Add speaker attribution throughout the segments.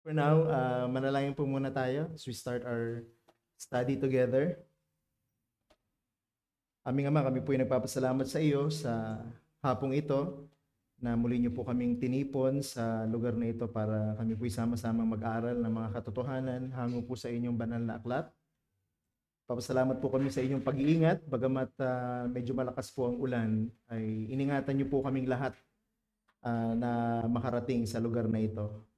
Speaker 1: For now, manalangin po muna tayo as we start our study together. Aming Ama, kami po ay nagpapasalamat sa iyo sa hapong ito na muli niyo po kaming tinipon sa lugar na ito para kami po sama-samang mag-aral ng mga katotohanan hango po sa inyong banal na aklat. Papasalamat po kami sa inyong pag-iingat, bagamat medyo malakas po ang ulan, ay iningatan niyo po kaming lahat na makarating sa lugar na ito.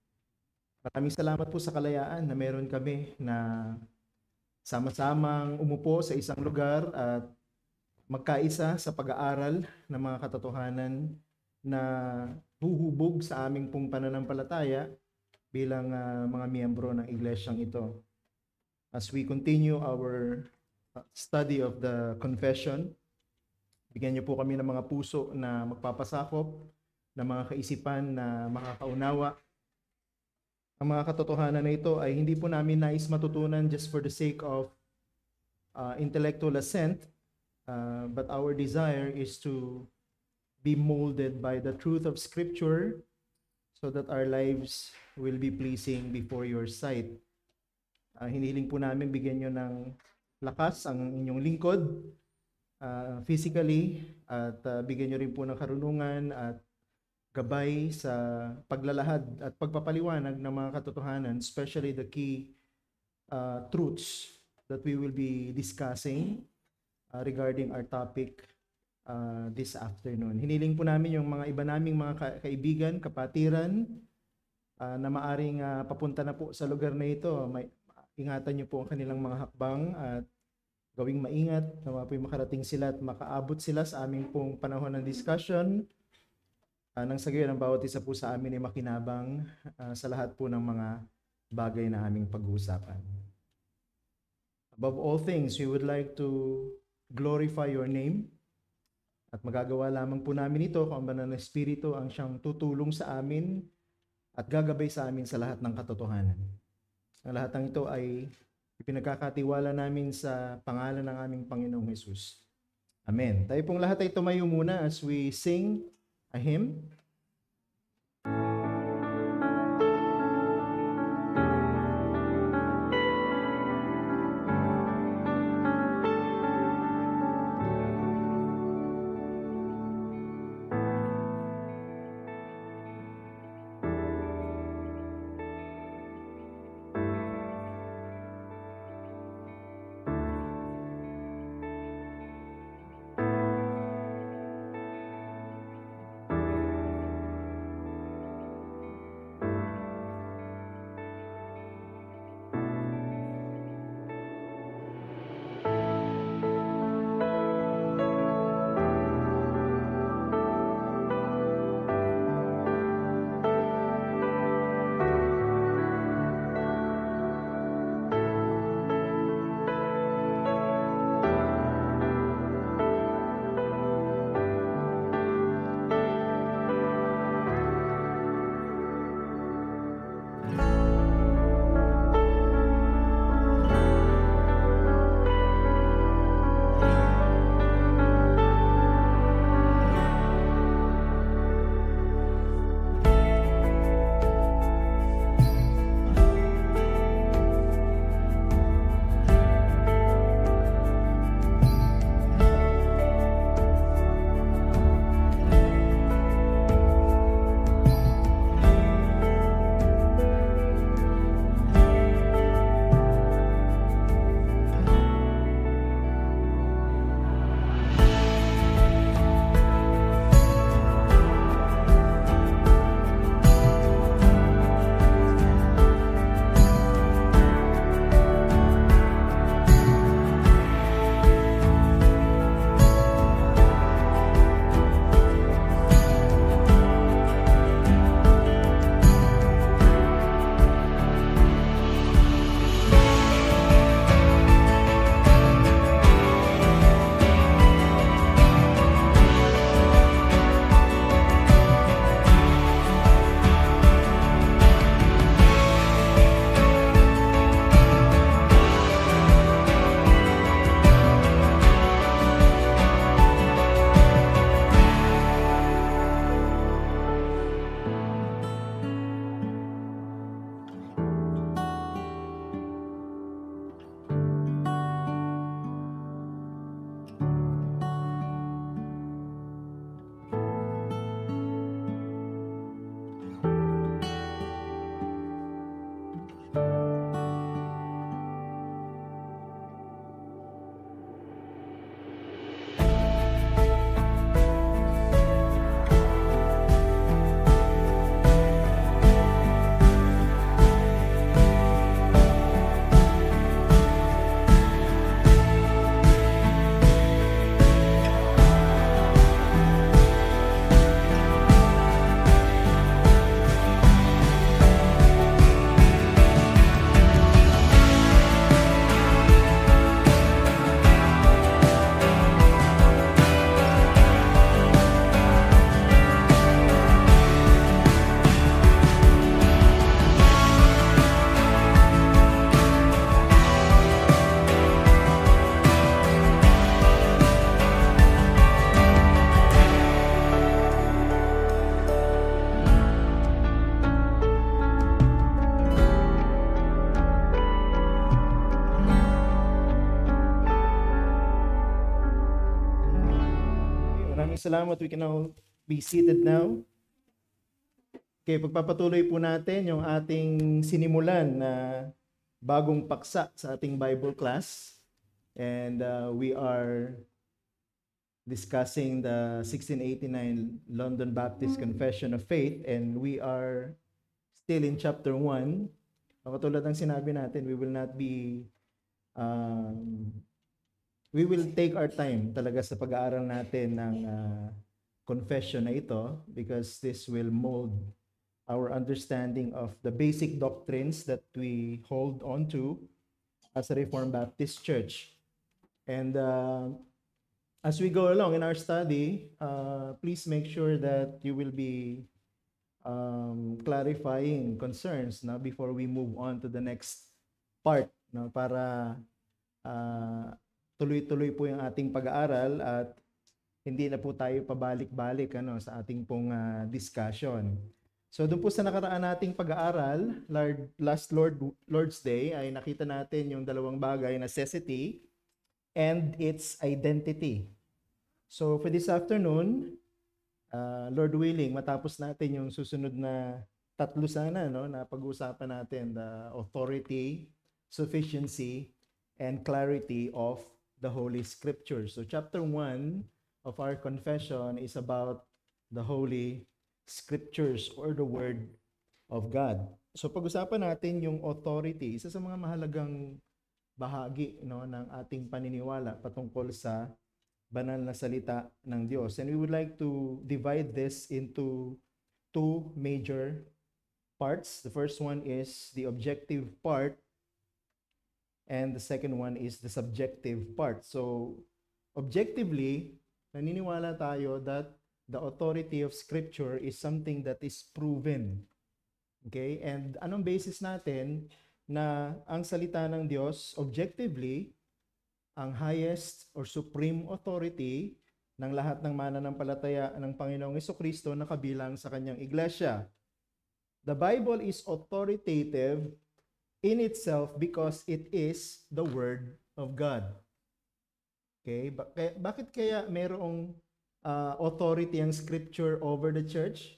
Speaker 1: Maraming salamat po sa kalayaan na meron kami na sama-samang umupo sa isang lugar at magkaisa sa pag-aaral ng mga katotohanan na huhubog sa aming pong pananampalataya bilang mga miyembro ng iglesyang ito. As we continue our study of the confession, bigyan niyo po kami ng mga puso na magpapasakop, ng mga kaisipan na makakaunawa. Ang mga katotohanan na ito ay hindi po namin nais matutunan just for the sake of intellectual assent, but our desire is to be molded by the truth of Scripture so that our lives will be pleasing before your sight. Hinihiling po namin bigyan nyo ng lakas ang inyong lingkod physically at bigyan nyo rin po ng karunungan at gabay sa paglalahad at pagpapaliwanag ng mga katotohanan, especially the key truths that we will be discussing regarding our topic this afternoon. Hiniling po namin yung mga iba naming mga kaibigan, kapatiran na maaring papunta na po sa lugar na ito. Ingatan niyo po ang kanilang mga hakbang at gawing maingat na po makarating sila at makaabot sila sa aming pong panahon ng discussion. Nang sa gayon, ang bawat isa po sa amin ay makinabang sa lahat po ng mga bagay na aming pag-uusapan. Above all things, we would like to glorify your name at magagawa lamang po namin ito kung ang banal na Espiritu ang siyang tutulong sa amin at gagabay sa amin sa lahat ng katotohanan. Ang lahat ng ito ay ipinagkakatiwala namin sa pangalan ng aming Panginoong Hesus. Amen. Tayo pong lahat ay tumayo muna as we sing a hymn. Maraming salamat. We can now be seated now. Okay, pagpapatuloy po natin yung ating sinimulan na bagong paksa sa ating Bible class. And we are discussing the 1689 London Baptist Confession of Faith, and we are still in chapter 1. Katulad ng sinabi natin, we will take our time talaga sa pag-aaral natin ng confession na ito, because this will mold our understanding of the basic doctrines that we hold on to as a Reformed Baptist Church. And as we go along in our study, please make sure that you will be clarifying concerns now before we move on to the next part, no, para tuloy-tuloy po yung ating pag-aaral at hindi na po tayo pabalik-balik sa ating pong discussion. So doon po sa nakaraan nating pag-aaral, last Lord's Day, ay nakita natin yung dalawang bagay, necessity and its identity. So for this afternoon, Lord willing, matapos natin yung susunod na tatlo sana, na pag-uusapan natin, the authority, sufficiency, and clarity of the Holy Scriptures. So chapter 1 of our confession is about the Holy Scriptures or the Word of God. So pag-usapan natin yung authority, isa sa mga mahalagang bahagi ng ating paniniwala patungkol sa banal na salita ng Diyos. And we would like to divide this into two major parts. The first one is the objective part, and the second one is the subjective part. So, objectively, naniniwala tayo that the authority of Scripture is something that is proven. Okay? And anong basis natin na ang salita ng Diyos, objectively, ang highest or supreme authority ng lahat ng mananampalataya ng Panginoong Jesucristo na kabilang sa kanyang iglesia. The Bible is authoritative in itself because it is the Word of God. Okay? Bakit kaya mayroong authority ang Scripture over the church?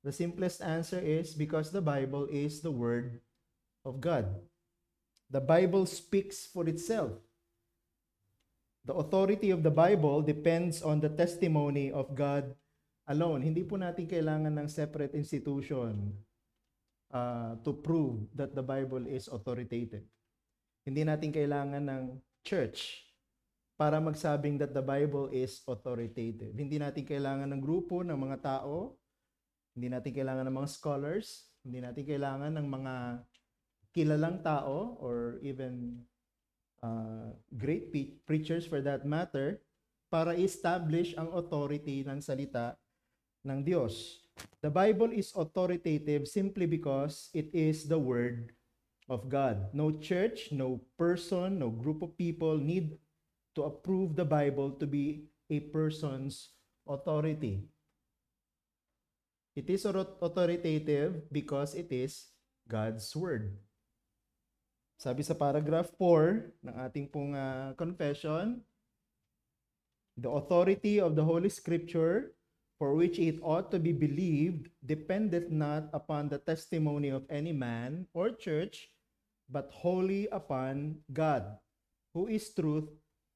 Speaker 1: The simplest answer is because the Bible is the Word of God. The Bible speaks for itself. The authority of the Bible depends on the testimony of God alone. Hindi po natin kailangan ng separate institution to prove that the Bible is authoritative. Hindi natin kailangan ng church para magsabing that the Bible is authoritative. Hindi natin kailangan ng grupo ng mga tao, hindi natin kailangan ng mga scholars, hindi natin kailangan ng mga kilalang tao or even great preachers for that matter para establish ang authority ng salita ng Diyos. The Bible is authoritative simply because it is the Word of God. No church, no person, no group of people need to approve the Bible to be a person's authority. It is authoritative because it is God's Word. Sabi sa paragraph 4 ng ating pong confession, the authority of the Holy Scripture, for which it ought to be believed, dependeth not upon the testimony of any man or church, but wholly upon God, who is truth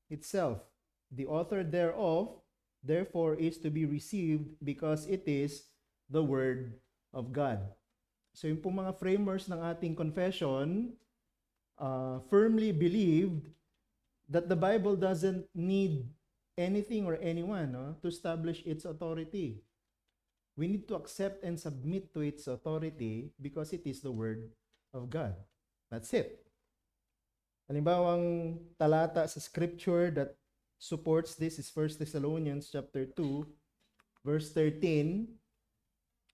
Speaker 1: itself. The author thereof, therefore, is to be received because it is the Word of God. So yung pong mga framers ng ating confession firmly believed that the Bible doesn't need anything or anyone to establish its authority. We need to accept and submit to its authority because it is the Word of God. That's it. Halimbawang talata sa Scripture that supports this is 1 Thessalonians chapter 2, verse 13.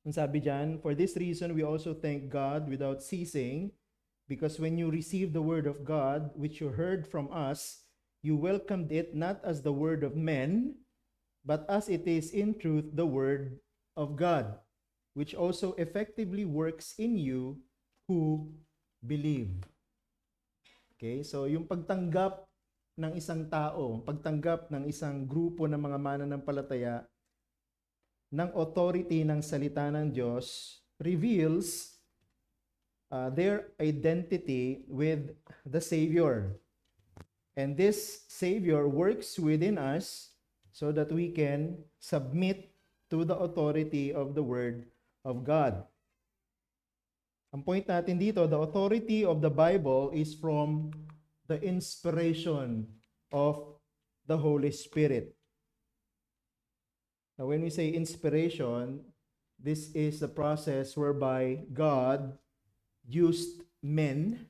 Speaker 1: Ang sabi dyan, for this reason we also thank God without ceasing, because when you received the word of God, which you heard from us, you welcomed it not as the word of men, but as it is in truth the word of God, which also effectively works in you who believe. Okay, so yung pagtanggap ng isang tao, pagtanggap ng isang grupo ng mga mananampalataya ng authority ng salita ng Diyos reveals their identity with the Savior. And this Savior works within us so that we can submit to the authority of the Word of God. Ang point natin dito, the authority of the Bible is from the inspiration of the Holy Spirit. Now, when we say inspiration, this is the process whereby God used men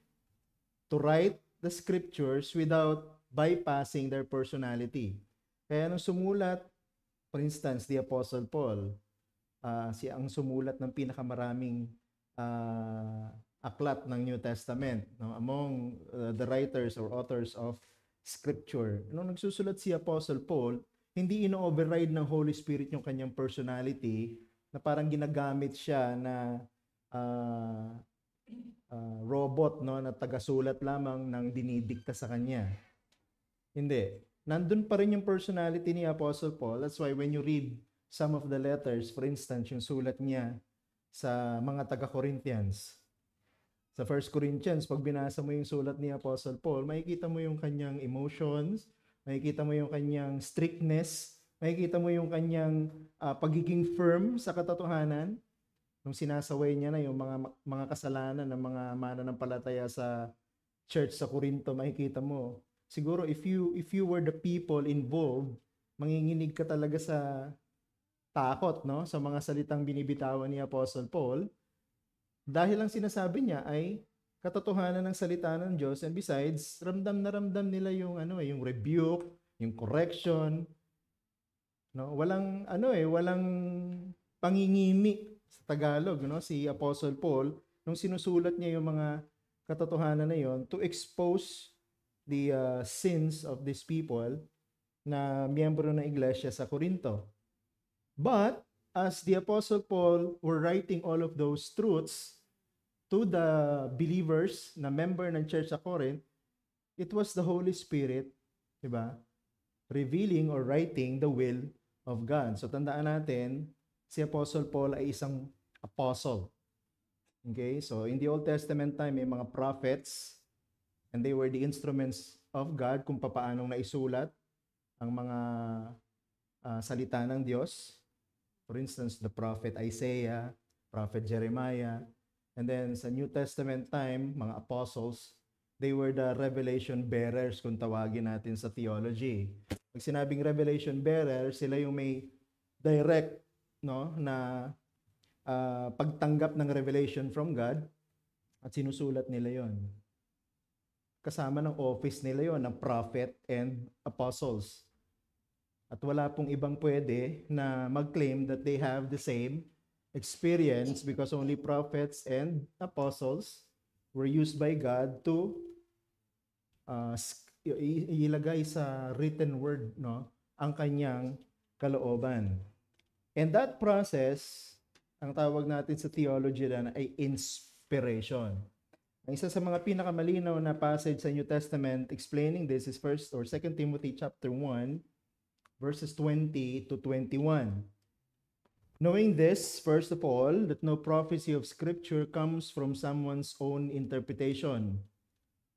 Speaker 1: to write the scriptures without bypassing their personality. Kaya nung sumulat, for instance, the Apostle Paul, siya ang sumulat ng pinakamaraming aklat ng New Testament, no? Among the writers or authors of Scripture. Nung nagsusulat si Apostle Paul, hindi ino-override ng Holy Spirit yung kanyang personality na parang ginagamit siya na robot, no, na tagasulat lamang ng dinidikta sa kanya. Hindi. Nandun pa rin yung personality ni Apostle Paul. That's why when you read some of the letters, for instance, yung sulat niya sa mga taga-Corinthians. Sa 1 Corinthians, pag binasa mo yung sulat ni Apostle Paul, makikita mo yung kanyang emotions, makikita mo yung kanyang strictness, makikita mo yung kanyang pagiging firm sa katotohanan. Nung sinasaway niya na yung mga kasalanan ng mga mananampalataya sa church sa Corinto, makikita mo. Siguro if you were the people involved, manginginig ka talaga sa takot, no, sa mga salitang binibitawan ni Apostle Paul, dahil ang sinasabi niya ay katotohanan ng salita ng Diyos, and besides, ramdam na ramdam nila yung yung rebuke, yung correction, no? Walang walang pangingimi sa Tagalog, no, si Apostle Paul nung sinusulat niya yung mga katotohanan na yon to expose the sins of these people na miyembro ng iglesia sa Corinto. But as the Apostle Paul were writing all of those truths to the believers na member ng church sa Corinth, it was the Holy Spirit, di ba, revealing or writing the will of God. So tandaan natin, si Apostle Paul ay isang apostle. Okay? So in the Old Testament time, may mga prophets, and they were the instruments of God kung papaanong naisulat ang mga salita ng Diyos. For instance, the prophet Isaiah, prophet Jeremiah, and then sa New Testament time, mga apostles, they were the revelation bearers kung tawagin natin sa theology. Pag sinabing revelation bearer, sila yung may direct, no, na pagtanggap ng revelation from God at sinusulat nila yon. Kasama ng office nila yon ng prophet and apostles. At wala pong ibang pwede na mag-claim that they have the same experience because only prophets and apostles were used by God to ilagay sa written word, no, ang kanyang kalooban. And that process, ang tawag natin sa theology na ay inspiration. Ang isa sa mga pinakamalinaw na passage sa New Testament explaining this is 1 or 2 Timothy chapter 1 verses 20 to 21. Knowing this, first of all, that no prophecy of Scripture comes from someone's own interpretation.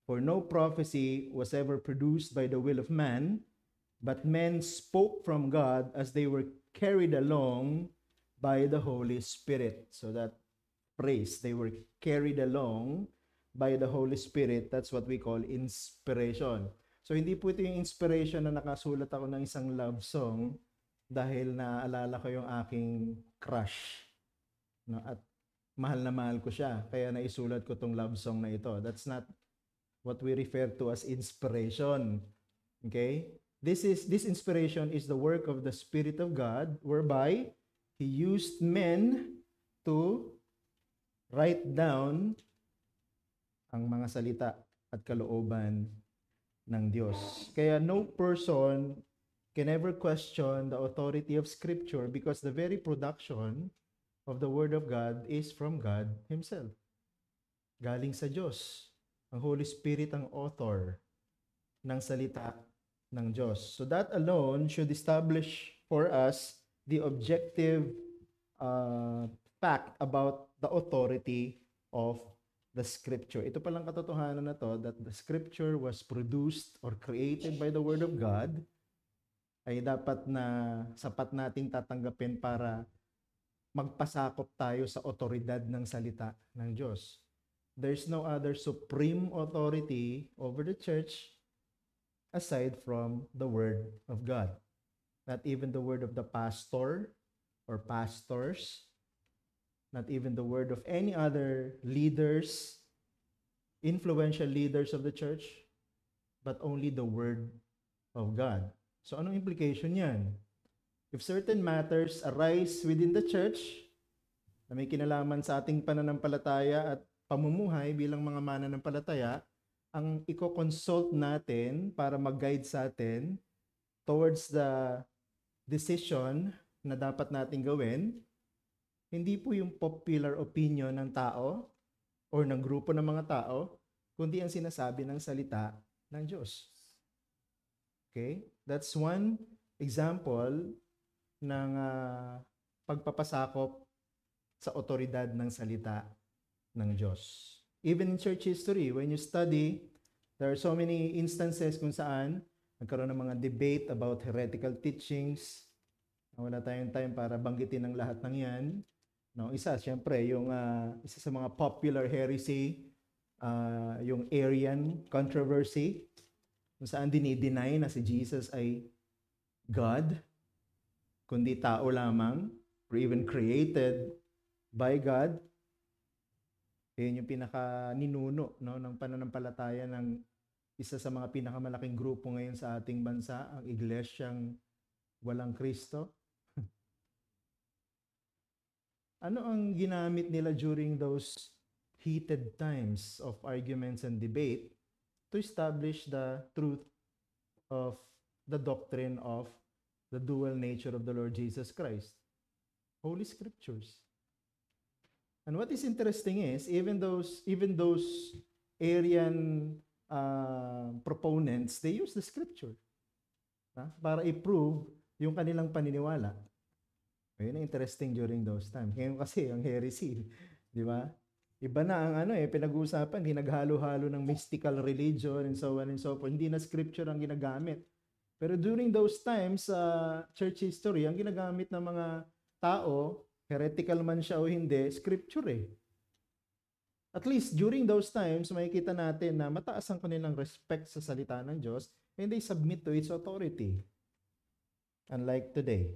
Speaker 1: For no prophecy was ever produced by the will of man, but men spoke from God as they were carried along by the Holy Spirit. So that phrase, they were carried along by the Holy Spirit, that's what we call inspiration. So hindi po ito yung inspiration na nakasulat ako ng isang love song dahil naaalala ko yung aking crush, no? At mahal na mahal ko siya, kaya naisulat ko tong love song na ito. That's not what we refer to as inspiration. Okay? This inspiration is the work of the Spirit of God, whereby He used men to write down ang mga salita at kalooban ng Diyos. Kaya no person can ever question the authority of Scripture because the very production of the Word of God is from God Himself. Galing sa Diyos. Ang Holy Spirit ang author ng salita ng Diyos. So that alone should establish for us the objective fact about the authority of the Scripture. Ito palang katotohanan na to, that the Scripture was produced or created by the Word of God, ay dapat na sapat nating tatanggapin para magpasakop tayo sa otoridad ng salita ng Diyos. There's no other supreme authority over the church aside from the Word of God. Not even the word of the pastor or pastors, not even the word of any other leaders, influential leaders of the church, but only the word of God. So anong implication yan? If certain matters arise within the church na may kinalaman sa ating pananampalataya at pamumuhay bilang mga mananampalataya, ang i-consult natin para mag-guide sa atin towards the decision na dapat nating gawin, hindi po yung popular opinion ng tao or ng grupo ng mga tao, kundi ang sinasabi ng salita ng Diyos. Okay? That's one example ng pagpapasakop sa otoridad ng salita ng Diyos. Even in church history, when you study, there are so many instances kung saan nagkaroon ng mga debate about heretical teachings. Wala tayong time para banggitin ang lahat ng yan. No, isa, siyempre, yung isa sa mga popular heresy, yung Arian controversy, kung saan dinideny na si Jesus ay God, kundi tao lamang, or even created by God. Yan yung pinaka-ninuno, no, ng pananampalataya ng isa sa mga pinakamalaking grupo ngayon sa ating bansa, ang Iglesyang Walang Kristo. Ano ang ginamit nila during those heated times of arguments and debate to establish the truth of the doctrine of the dual nature of the Lord Jesus Christ? Holy Scriptures. And what is interesting is, even those Arian proponents, they use the Scripture para i-prove yung kanilang paniniwala. Ayun ang interesting during those times. Ngayon kasi, ang heresy, di ba? Iba na ang pinag-uusapan, hinaghalo-halo ng mystical religion and so on and so forth. Hindi na Scripture ang ginagamit. Pero during those times, church history, ang ginagamit ng mga tao, heretical man siya o hindi, Scripture eh. At least during those times, makikita natin na mataas ang kanilang respect sa salita ng Diyos and they submit to its authority. Unlike today.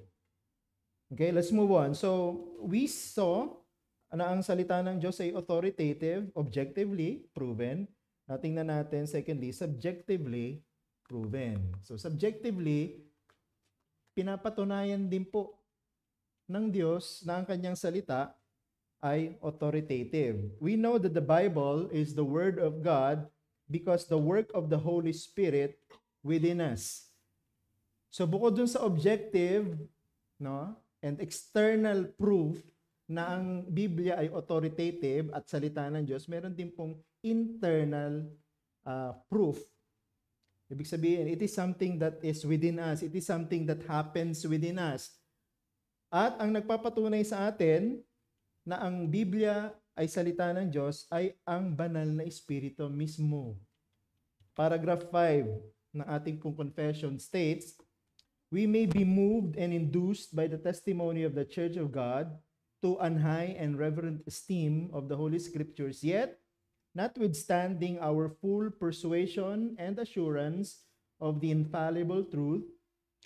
Speaker 1: Okay, let's move on. So, we saw na ang salita ng Diyos ay authoritative, objectively proven. Tingnan natin, secondly, subjectively proven. So, subjectively, pinapatunayan din po ng Diyos na ang kanyang salita ay authoritative. We know that the Bible is the Word of God because the work of the Holy Spirit within us. So, bukod dun sa objective, no, and external proof na ang Biblia ay authoritative at salita ng Diyos, meron din pong internal proof. Ibig sabihin, it is something that is within us. It is something that happens within us. At ang nagpapatunay sa atin na ang Biblia ay salita ng Diyos ay ang banal na Espiritu mismo. Paragraph 5 ng ating pong confession states, we may be moved and induced by the testimony of the Church of God to an high and reverent esteem of the Holy Scriptures, yet, notwithstanding our full persuasion and assurance of the infallible truth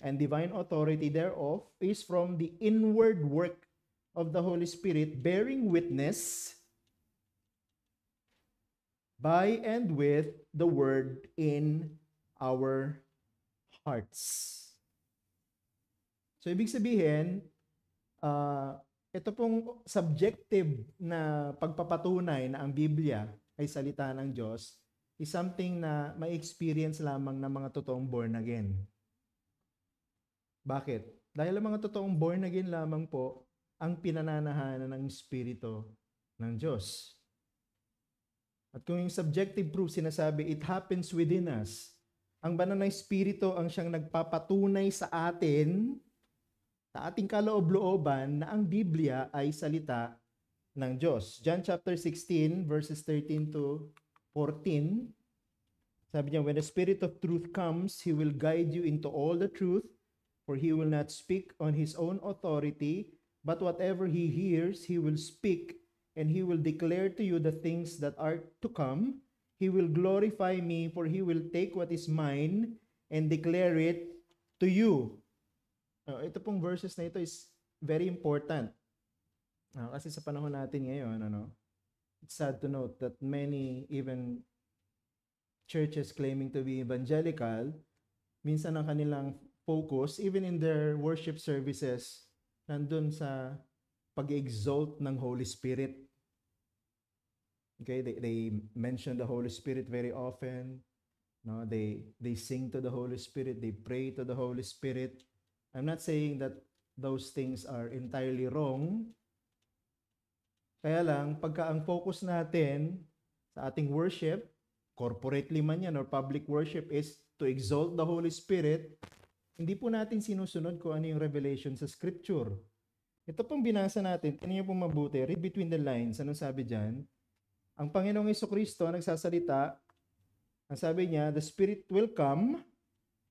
Speaker 1: and divine authority thereof is from the inward work of the Holy Spirit, bearing witness by and with the Word in our hearts. So, ibig sabihin, ito pong subjective na pagpapatunay na ang Biblia ay salita ng Diyos is something na may experience lamang ng mga totoong born again. Bakit? Dahil ang mga totoong born again lamang po ang pinananahanan ng Espiritu ng Diyos. At kung yung subjective proof sinasabi, it happens within us. Ang banal na Espiritu ang siyang nagpapatunay sa atin sa ating kaloob-looban na ang Biblia ay salita ng Diyos. John chapter 16 verses 13 to 14. Sabi niya, when the Spirit of truth comes, He will guide you into all the truth, for He will not speak on His own authority, but whatever He hears, He will speak, and He will declare to you the things that are to come. He will glorify me, for He will take what is mine and declare it to you. Ito pong verses na ito is very important. Kasi sa panahon natin ngayon, it's sad to note that many, even churches claiming to be evangelical, minsan ang kanilang focus, even in their worship services, nandun sa pag-exalt ng Holy Spirit. Okay, they mention the Holy Spirit very often. No, they sing to the Holy Spirit, they pray to the Holy Spirit. I'm not saying that those things are entirely wrong. Kaya lang, pagka ang focus natin sa ating worship, corporately man yan or public worship, is to exalt the Holy Spirit, hindi po natin sinusunod kung ano yung revelation sa Scripture. Ito pong binasa natin, tingnan niyo pong mabuti, read between the lines, anong sabi dyan? Ang Panginoong Jesucristo nagsasalita, ang sabi niya, the Spirit will come,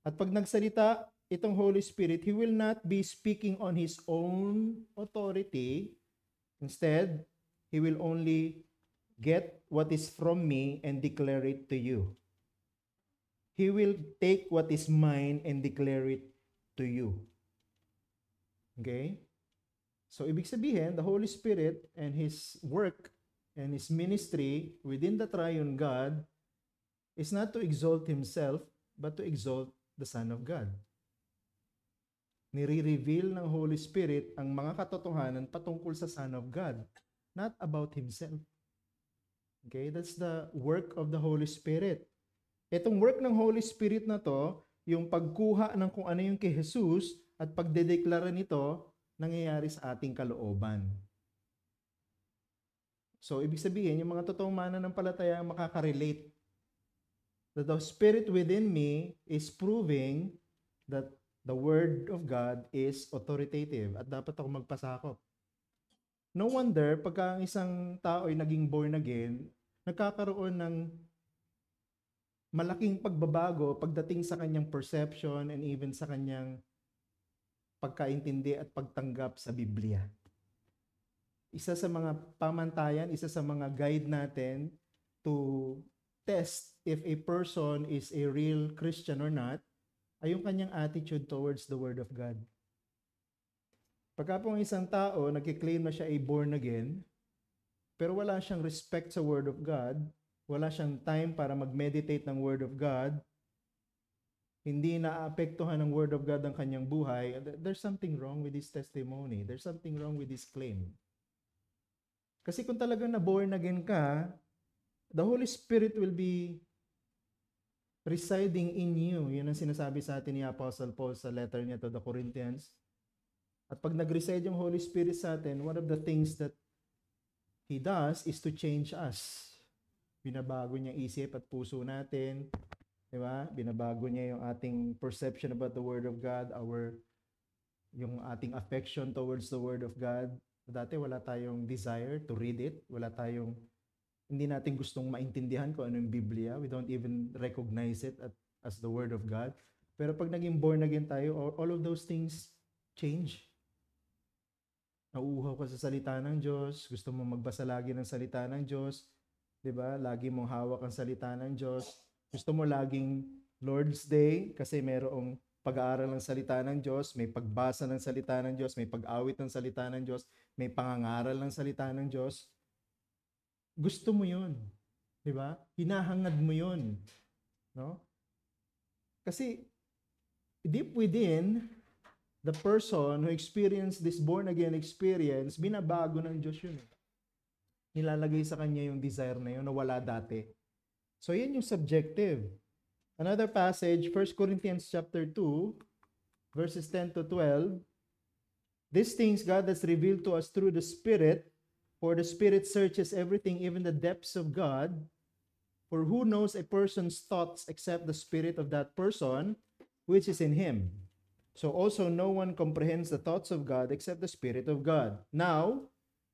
Speaker 1: at pag nagsalita, itong Holy Spirit, He will not be speaking on His own authority. Instead, He will only get what is from me and declare it to you. He will take what is mine and declare it to you. Okay? So, ibig sabihin, the Holy Spirit and His work and His ministry within the triune God is not to exalt Himself, but to exalt the Son of God. Nire-reveal ng Holy Spirit ang mga katotohanan patungkol sa Son of God, not about Himself. Okay, that's the work of the Holy Spirit. Itong work ng Holy Spirit na to, yung pagkuha ng kung ano yung kay Jesus at pagdedeklara nito, nangyayari sa ating kalooban. So, ibig sabihin, yung mga totoong mananampalataya ang makaka-relate that the Spirit within me is proving that the Word of God is authoritative at dapat ako magpasakop. No wonder, pagka ang isang tao ay naging born again, nagkakaroon ng malaking pagbabago pagdating sa kanyang perception and even sa kanyang pagkaintindi at pagtanggap sa Biblia. Isa sa mga pamantayan, isa sa mga guide natin to test if a person is a real Christian or not, ay yung kanyang attitude towards the Word of God. Pagka po isang tao, nagkiklaim na siya ay born again, pero wala siyang respect sa Word of God, wala siyang time para mag-meditate ng Word of God, hindi naapektuhan ng Word of God ang kanyang buhay, there's something wrong with his testimony. There's something wrong with his claim. Kasi kung talagang na-born again ka, the Holy Spirit will be residing in you. Yun ang sinasabi sa atin ni Apostle Paul sa letter niya to the Corinthians. At pag nag-reside yung Holy Spirit sa atin, one of the things that He does is to change us. Binabago niya isip at puso natin. Diba? Binabago niya yung ating perception about the Word of God, yung ating affection towards the Word of God. Dati wala tayong desire to read it. Hindi natin gustong maintindihan kung ano yung Biblia. We don't even recognize it as the Word of God. Pero pag naging born again tayo, all of those things change. Nauuhaw ka sa salita ng Diyos, gusto mo magbasa lagi ng salita ng Diyos, 'di ba? Lagi mong hawak ang salita ng Diyos. Gusto mo laging Lord's Day kasi mayroong pag-aaral ng salita ng Diyos, may pagbasa ng salita ng Diyos, may pag-awit ng salita ng Diyos, may pangangaral ng salita ng Diyos. Gusto mo 'yun, 'di ba? Hinahangad mo 'yun, no? Kasi deep within the person who experienced this born again experience, binabago ng Diyos 'yun. Nilalagay sa kanya yung desire na 'yun na wala dati. So 'yan yung subjective. Another passage, 1 Corinthians chapter 2, verses 10 to 12. These things God has revealed to us through the Spirit. For the Spirit searches everything, even the depths of God. For who knows a person's thoughts except the spirit of that person which is in him? So also no one comprehends the thoughts of God except the Spirit of God. Now,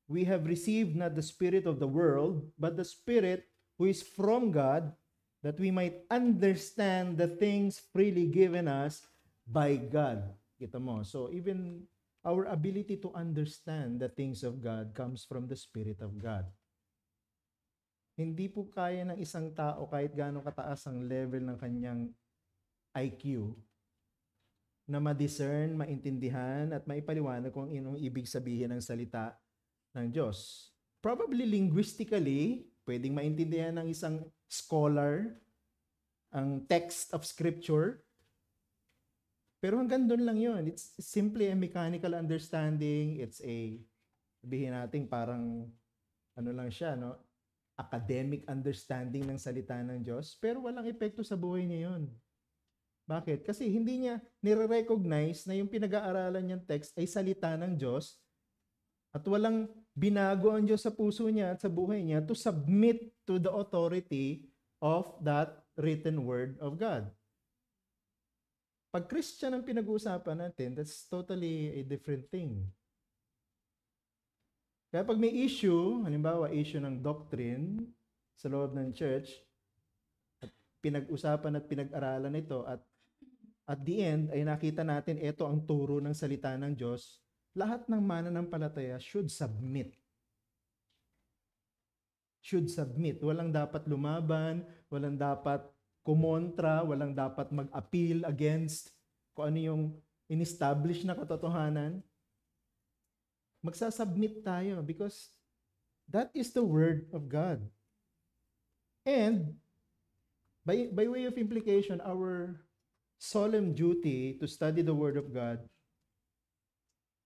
Speaker 1: we have received not the spirit of the world, but the Spirit who is from God, that we might understand the things freely given us by God. Kita mo? So even our ability to understand the things of God comes from the Spirit of God. Hindi po kaya ng isang tao kahit gaano kataas ang level ng kanyang IQ na ma-discern, maintindihan at maipaliwanag kung anong ibig sabihin ng salita ng Diyos. Probably linguistically, pwedeng maintindihan ng isang scholar ang text of Scripture, pero hanggang doon lang yun. It's simply a mechanical understanding. It's a, sabihin natin parang, ano lang siya, no? Academic understanding ng salita ng Diyos, pero walang epekto sa buhay niya yun. Bakit? Kasi hindi niya nire-recognize na yung pinag-aaralan niyang text ay salita ng Diyos at walang binago ang Diyos sa puso niya at sa buhay niya to submit to the authority of that written word of God. Pag Christian ang pinag-uusapan natin, that's totally a different thing. Kaya pag may issue, halimbawa issue ng doctrine sa loob ng church, at pinag-usapan at pinag-aralan ito at the end ay nakita natin ito ang turo ng salita ng Diyos, lahat ng mananampalataya should submit. Should submit. Walang dapat lumaban, walang dapat kumontra, walang dapat mag-appeal against kung ano yung in-establish na katotohanan. Magsasubmit tayo because that is the word of God. And by way of implication, our solemn duty to study the word of God,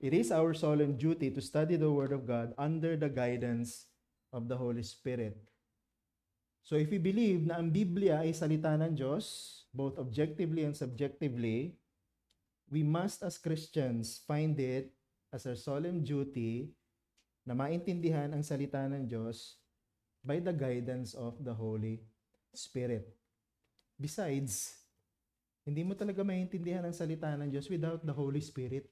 Speaker 1: it is our solemn duty to study the word of God under the guidance of the Holy Spirit. So if we believe na ang Biblia ay salita ng Diyos, both objectively and subjectively, we must as Christians find it as our solemn duty na maintindihan ang salita ng Diyos by the guidance of the Holy Spirit. Besides, hindi mo talaga maintindihan ang salita ng Diyos without the Holy Spirit.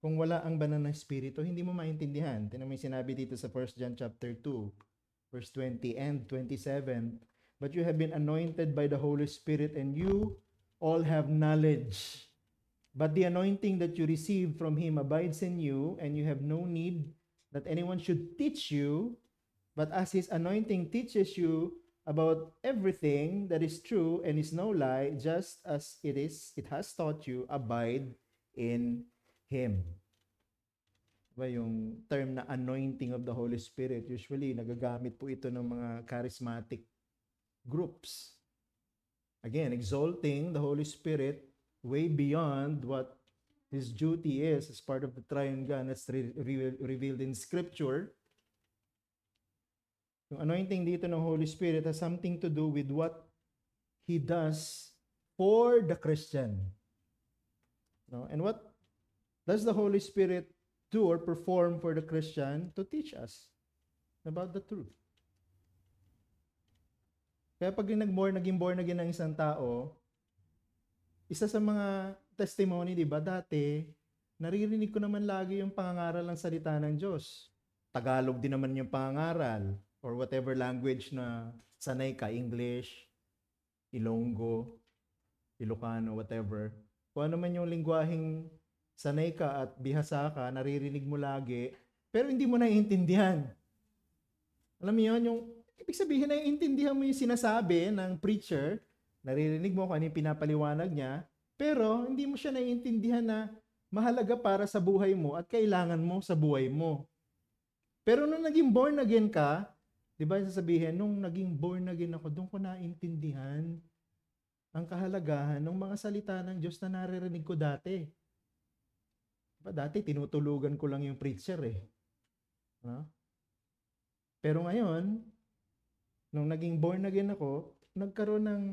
Speaker 1: Kung wala ang banal na Espiritu, hindi mo maintindihan. Tingnan mo yung sinabi dito sa 1 John chapter 2, verse 20 and 27. But you have been anointed by the Holy Spirit and you all have knowledge. But the anointing that you received from Him abides in you, and you have no need that anyone should teach you. But as His anointing teaches you about everything that is true and is no lie, just as it has taught you, abide in Him. Diba yung term na anointing of the Holy Spirit, usually nagagamit po ito ng mga charismatic groups. Again, exalting the Holy Spirit way beyond what His duty is as part of the triune God that's revealed in Scripture. Yung anointing dito ng Holy Spirit has something to do with what He does for the Christian. No? And what does the Holy Spirit do or perform for the Christian? To teach us about the truth. Kaya pag naging born again ng isang tao, isa sa mga testimony, di ba, dati, naririnig ko naman lagi yung pangangaral ng salita ng Diyos. Tagalog din naman yung pangangaral or whatever language na sanay ka, English, Ilonggo, Ilocano, whatever. Kung ano man yung lingwaheng sanay ka at bihasa ka, naririnig mo lagi, pero hindi mo naiintindihan. Alam mo yun, yung ibig sabihin, naiintindihan mo yung sinasabi ng preacher, naririnig mo kung ano yung pinapaliwanag niya, pero hindi mo siya naiintindihan na mahalaga para sa buhay mo at kailangan mo sa buhay mo. Pero nung naging born again ka, di ba sasabihin, nung naging born again ako, doon ko naintindihan ang kahalagahan ng mga salita ng Diyos na naririnig ko dati. Diba, dati tinutulugan ko lang yung preacher eh. No? Pero ngayon, nung naging born again ako, nagkaroon ng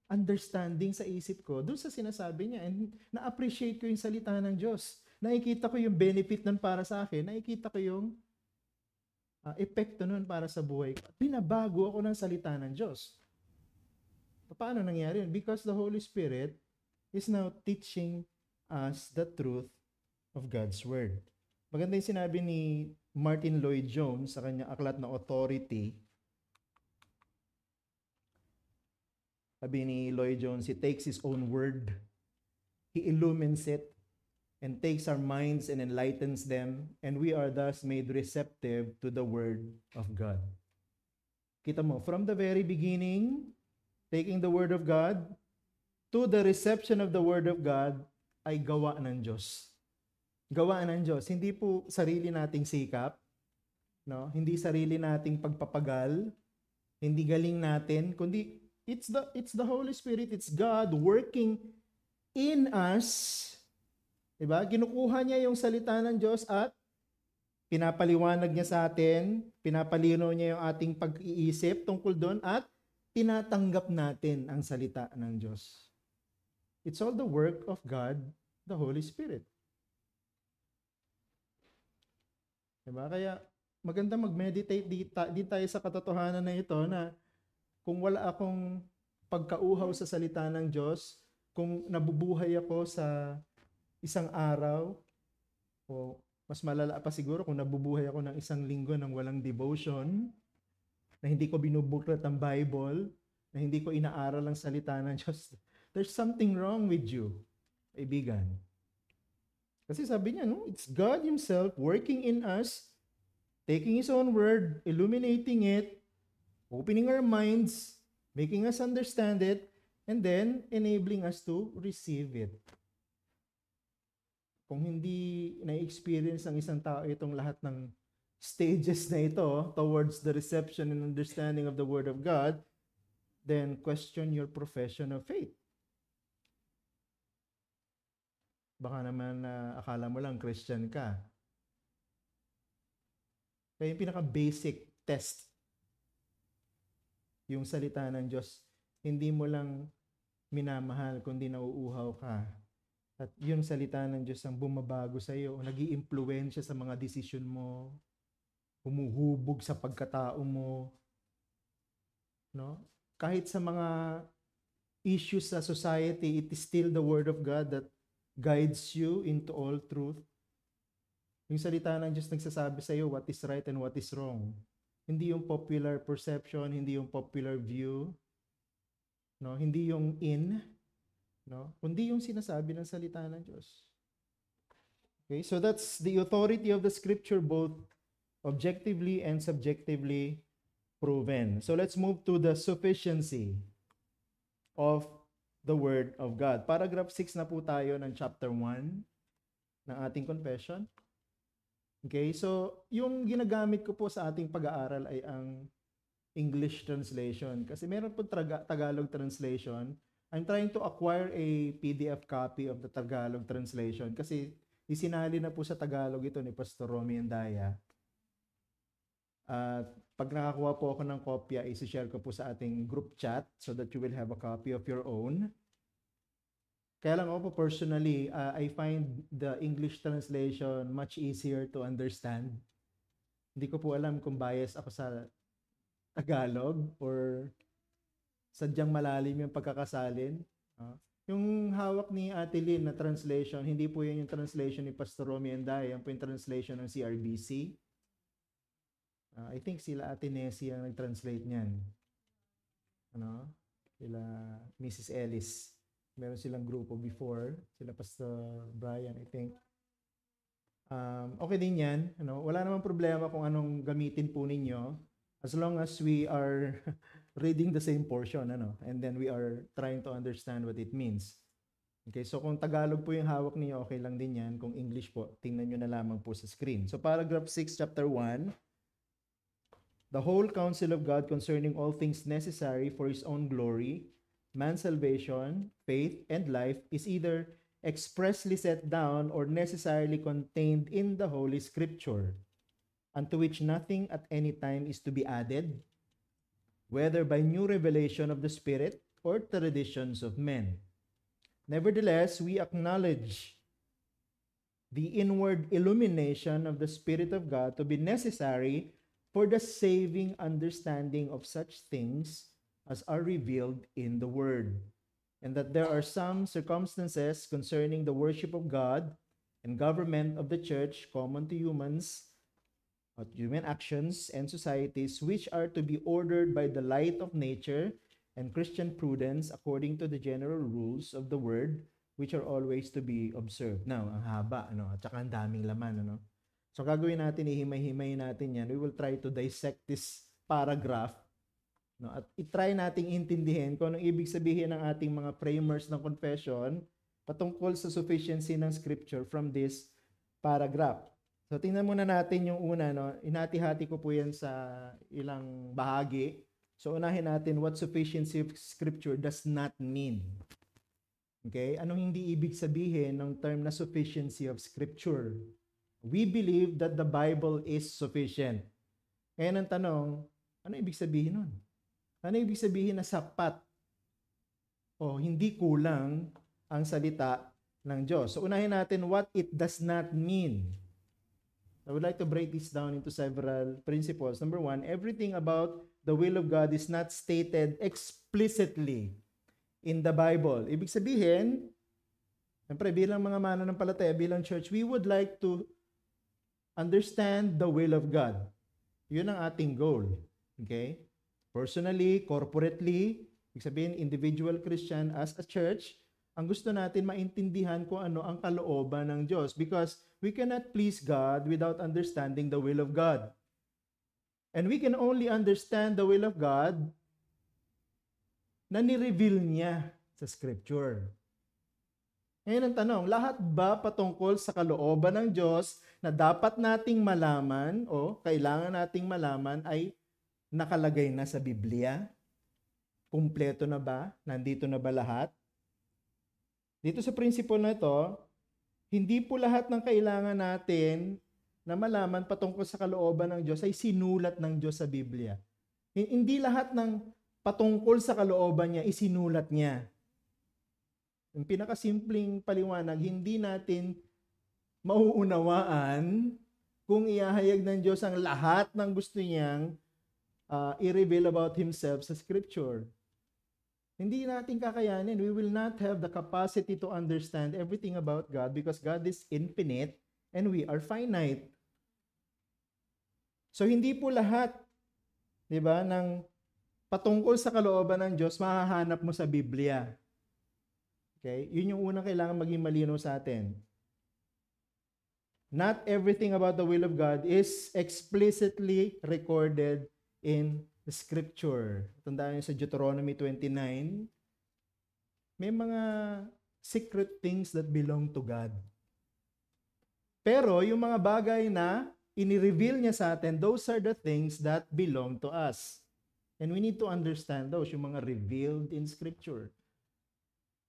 Speaker 1: understanding sa isip ko doon sa sinasabi niya and na-appreciate ko yung salita ng Diyos. Nakikita ko yung benefit nun para sa akin. Nakikita ko yung epekto nun para sa buhay ko. Binabago ako ng salita ng Diyos. Paano nangyari yun? Because the Holy Spirit is now teaching us the truth of God's Word. Maganda yung sinabi ni Martin Lloyd-Jones sa kanyang aklat na Authority. Sabi ni Lloyd-Jones, he takes his own word, he illumines it, and takes our minds and enlightens them, and we are thus made receptive to the Word of God. Kita mo, from the very beginning, taking the Word of God, to the reception of the Word of God, ay gawa ng Diyos. Gawa ng Diyos. Hindi po sarili nating sikap, no? Hindi sarili nating pagpapagal, hindi galing natin, kundi it's the Holy Spirit, it's God working in us. Diba? Kinukuha niya yung salita ng Diyos at pinapaliwanag niya sa atin, pinapalino niya yung ating pag-iisip tungkol doon at tinatanggap natin ang salita ng Diyos. It's all the work of God, the Holy Spirit. Diba? Kaya maganda mag-meditate di tayo sa katotohanan na ito na kung wala akong pagkauhaw sa salita ng Diyos, kung nabubuhay ako sa isang araw, o mas malala pa siguro kung nabubuhay ako ng isang linggo ng walang devotion, na hindi ko binubuklat ang Bible, na hindi ko inaaral ang salita ng Diyos, there's something wrong with you, kaibigan. Kasi sabi niya, no, it's God Himself working in us, taking His own word, illuminating it, opening our minds, making us understand it, and then enabling us to receive it. Kung hindi na-experience ng isang tao itong lahat ng stages na ito towards the reception and understanding of the Word of God, then question your profession of faith. Baka naman akala mo lang Christian ka. Kaya yung pinaka-basic test, yung salita ng Diyos, hindi mo lang minamahal kundi nauuhaw ka. At yung salita ng Diyos ang bumabago sa iyo, nag-iimpluwensya sa mga desisyon mo, humuhubog sa pagkatao mo. No? Kahit sa mga issues sa society, it is still the Word of God that guides you into all truth. Yung salita ng Diyos nagsasabi sa iyo what is right and what is wrong. Hindi yung popular perception, hindi yung popular view, no? Hindi yung no? Kundi yung sinasabi ng salita ng Diyos. Okay, so that's the authority of the Scripture, both objectively and subjectively proven. So let's move to the sufficiency of the Word of God. Paragraph 6 na po tayo ng chapter 1 ng ating confession. Okay, so yung ginagamit ko po sa ating pag-aaral ay ang English translation. Kasi meron po Tagalog translation. I'm trying to acquire a PDF copy of the Tagalog translation kasi isinali na po sa Tagalog ito ni Pastor Romy Andaya. At pag nakakuha po ako ng kopya, isi-share ko po sa ating group chat so that you will have a copy of your own. Kaya lang ako po personally, I find the English translation much easier to understand. Hindi ko po alam kung bias ako sa Tagalog or sadyang malalim yung pagkakasalin. Yung hawak ni Ate Lynn na translation, hindi po yan yung translation ni Pastor Romy Andaya, yan po yung translation ng CRBC. I think sila Ate Nessie ang nag-translate niyan. Sila Mrs. Ellis. Meron silang grupo before. Sila Pastor Brian, I think. Okay din yan. Wala namang problema kung anong gamitin po ninyo. As long as we are reading the same portion, and then we are trying to understand what it means. Okay, so kung Tagalog po yung hawak niyo, okay lang din yan. Kung English po, tingnan nyo na lamang po sa screen. So paragraph 6, chapter 1, the whole counsel of God concerning all things necessary for His own glory, man's salvation, faith, and life is either expressly set down or necessarily contained in the Holy Scripture, unto which nothing at any time is to be added, whether by new revelation of the Spirit or traditions of men. Nevertheless, we acknowledge the inward illumination of the Spirit of God to be necessary for the saving understanding of such things as are revealed in the Word. and that there are some circumstances concerning the worship of God and government of the church common to humans, human actions and societies, which are to be ordered by the light of nature and Christian prudence according to the general rules of the word, which are always to be observed. Now, ang haba, at saka ang daming laman, So, gagawin natin, ihimay-himay natin yan. We will try to dissect this paragraph, at itry nating intindihin kung anong ibig sabihin ng ating mga framers ng confession patungkol sa sufficiency ng scripture from this paragraph. So, tingnan muna natin yung una, Inati-hati ko po yan sa ilang bahagi. So, unahin natin what sufficiency of scripture does not mean. Okay? Anong hindi ibig sabihin ng term na sufficiency of scripture? We believe that the Bible is sufficient. Ngayon ang tanong, ano ibig sabihin nun? Ano ibig sabihin na sapat o hindi kulang ang salita ng Diyos? So, unahin natin what it does not mean. I would like to break this down into several principles. Number one, everything about the will of God is not stated explicitly in the Bible. Ibig sabihin, siyempre bilang mga mananampalataya, bilang church, we would like to understand the will of God. Yun ang ating goal. Okay? Personally, corporately, ibig sabihin, individual Christian as a church, ang gusto natin maintindihan kung ano ang kalooban ng Diyos because we cannot please God without understanding the will of God. And we can only understand the will of God na ni-reveal niya sa Scripture. Ngayon ang tanong, lahat ba patungkol sa kalooban ng Diyos na dapat nating malaman o kailangan nating malaman ay nakalagay na sa Biblia? Kumpleto na ba? Nandito na ba lahat? Dito sa principle na ito, hindi po lahat ng kailangan natin na malaman patungkol sa kalooban ng Diyos ay sinulat ng Diyos sa Biblia. Hindi lahat ng patungkol sa kalooban niya isinulat niya. Yung pinakasimpleng paliwanag, hindi natin mauunawaan kung iahayag ng Diyos ang lahat ng gusto niyang i-reveal about Himself sa Scripture. Hindi natin kakayanin. We will not have the capacity to understand everything about God because God is infinite and we are finite. So hindi po lahat, di ba, ng patungkol sa kalooban ng Diyos mahahanap mo sa Biblia. Okay? Yun yung unang kailangan maging malinaw sa atin. Not everything about the will of God is explicitly recorded in the Scripture. Tandaan niyo sa Deuteronomy 29, may mga secret things that belong to God. Pero yung mga bagay na ini-reveal niya sa atin, those are the things that belong to us. And we need to understand those, yung mga revealed in Scripture.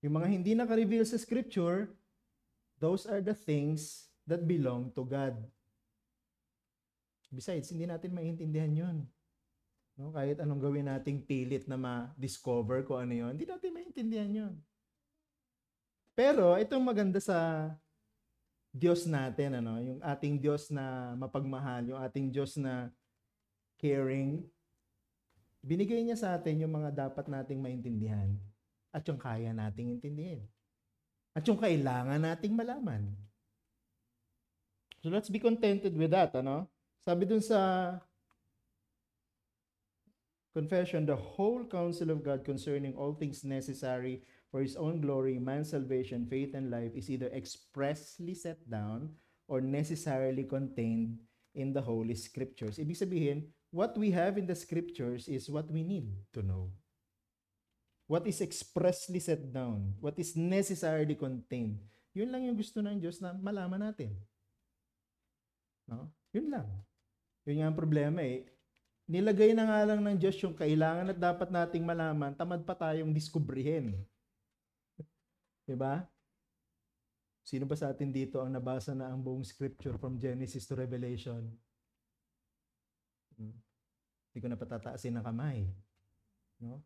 Speaker 1: Yung mga hindi naka-reveal sa Scripture, those are the things that belong to God. Besides, hindi natin maintindihan yun. No? Kahit anong gawin nating pilit na ma-discover kung ano yun, hindi natin maintindihan yun. Pero itong maganda sa Diyos natin, yung ating Diyos na mapagmahal, yung ating Diyos na caring, binigay niya sa atin yung mga dapat nating maintindihan at yung kaya nating intindihin. At yung kailangan nating malaman. So let's be contented with that, Sabi dun sa confession, the whole counsel of God concerning all things necessary for His own glory, man's salvation, faith, and life is either expressly set down or necessarily contained in the Holy Scriptures. Ibig sabihin, what we have in the Scriptures is what we need to know. What is expressly set down, what is necessarily contained. Yun lang yung gusto ng Diyos na malaman natin. No? Yun lang. Yun nga ang problema Nilagay na nga lang ng Diyos yung kailangan at dapat nating malaman, tamad pa tayong diskubrihin. Diba? Sino ba sa atin dito ang nabasa na ang buong scripture from Genesis to Revelation? Hindi ko na patataasin ng kamay. No?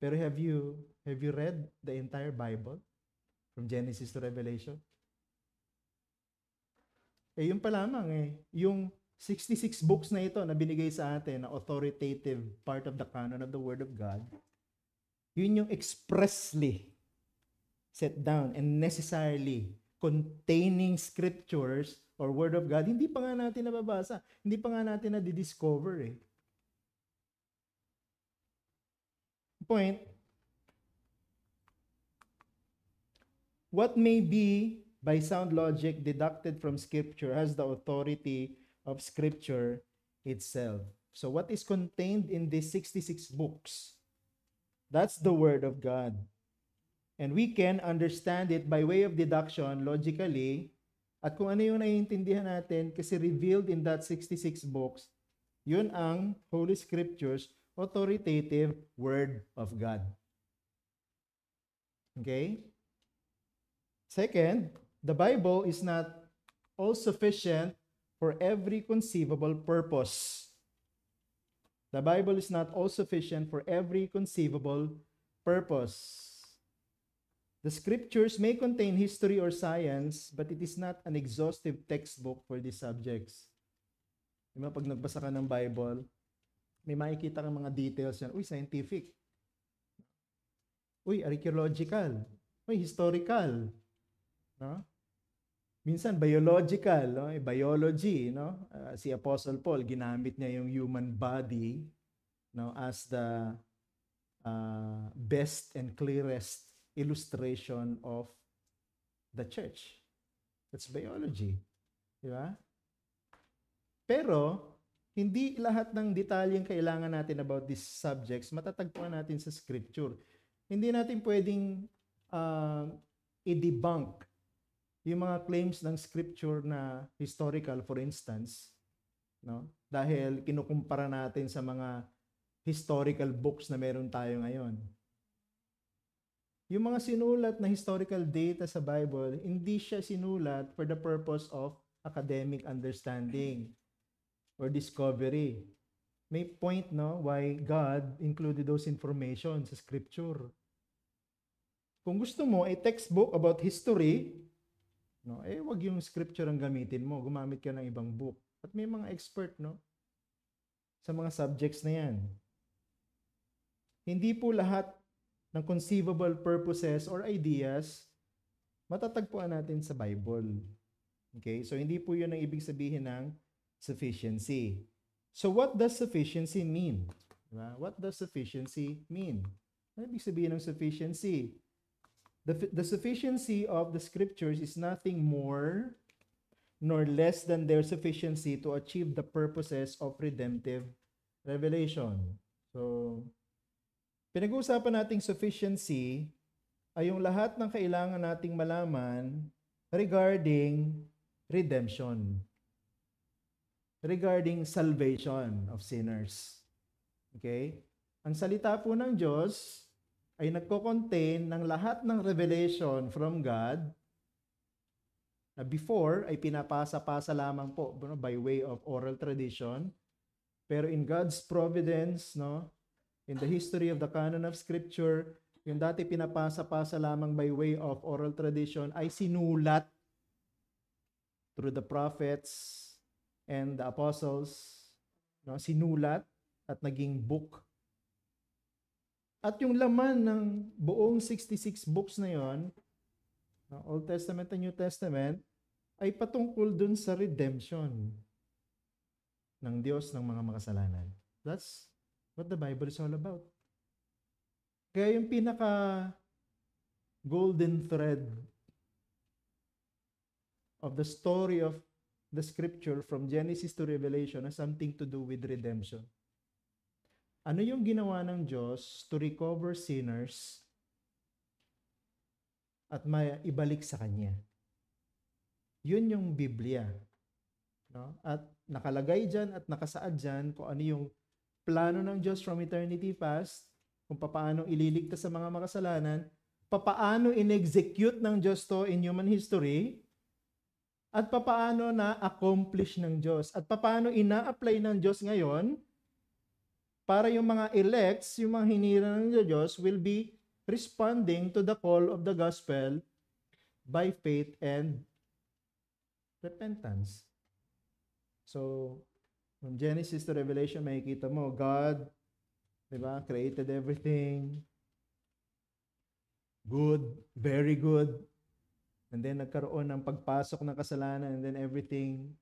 Speaker 1: Pero have you read the entire Bible from Genesis to Revelation? Yun pa lamang yung 66 books na ito na binigay sa atin na authoritative part of the canon of the Word of God, Yun yung expressly set down and necessarily containing scriptures or word of God, hindi pa nga natin nababasa. Hindi pa nga natin na-discover eh. Point, what may be by sound logic deducted from scripture has the authority of scripture itself. So what is contained in these 66 books? That's the word of God. And we can understand it by way of deduction, logically, at kung ano yung naiintindihan natin kasi revealed in that 66 books, yun ang Holy Scriptures, authoritative Word of God. Okay? Second, the Bible is not all-sufficient for every conceivable purpose. The Bible is not all-sufficient for every conceivable purpose. The scriptures may contain history or science, but it is not an exhaustive textbook for these subjects. Diba, pag nagbasa ka ng Bible, may makikita kang mga details yan. Uy, scientific. Uy, archaeological. Uy, historical. No? Minsan, biological. No? Biology. No? Si Apostle Paul, ginamit niya yung human body, no, as the best and clearest illustration of the church. That's biology. Di ba? Pero, hindi lahat ng detalyeng kailangan natin about these subjects matatagpuan natin sa scripture. Hindi natin pwedeng i-debunk yung mga claims ng scripture na historical, for instance, no? Dahil kinukumpara natin sa mga historical books na meron tayo ngayon. Yung mga sinulat na historical data sa Bible, hindi siya sinulat for the purpose of academic understanding or discovery. May point, no, why God included those information sa scripture. Kung gusto mo ay textbook about history, no, wag yung scripture ang gamitin mo, gumamit ka ng ibang book. At may mga expert, no, sa mga subjects na yan. Hindi po lahat ng conceivable purposes or ideas matatagpuan natin sa Bible. Okay? So, hindi po yun ang ibig sabihin ng sufficiency. So, what does sufficiency mean? Diba? What does sufficiency mean? Ano ibig sabihin ng sufficiency? The sufficiency of the scriptures is nothing more nor less than their sufficiency to achieve the purposes of redemptive revelation. So, pinag-uusapan nating sufficiency ay yung lahat ng kailangan nating malaman regarding redemption, regarding salvation of sinners. Okay? Ang salita po ng Diyos ay nagko-contain ng lahat ng revelation from God na before ay pinapasa-pasa lamang po by way of oral tradition. Pero in God's providence, no, in the history of the canon of Scripture, yung dati pinapasa-pasa lamang by way of oral tradition ay sinulat through the prophets and the apostles, no, sinulat at naging book. At yung laman ng buong 66 books na yon, Old Testament and New Testament, ay patungkol dun sa redemption ng Diyos ng mga makasalanan. That's what the Bible is all about. Kaya yung pinaka golden thread of the story of the scripture from Genesis to Revelation has something to do with redemption. Ano yung ginawa ng Diyos to recover sinners at maibalik sa Kanya? Yun yung Biblia. No? At nakalagay dyan at nakasaad dyan kung ano yung plano ng Diyos from eternity past, kung paano ililigtas sa mga makasalanan, paano in-execute ng Diyos to in human history, at paano na-accomplish ng Diyos, at paano ina-apply ng Diyos ngayon para yung mga elects, yung mga hinira ng Diyos will be responding to the call of the gospel by faith and repentance. So, from Genesis to Revelation, makikita mo, God, diba, created everything. good, very good. And then nagkaroon ng pagpasok ng kasalanan and then everything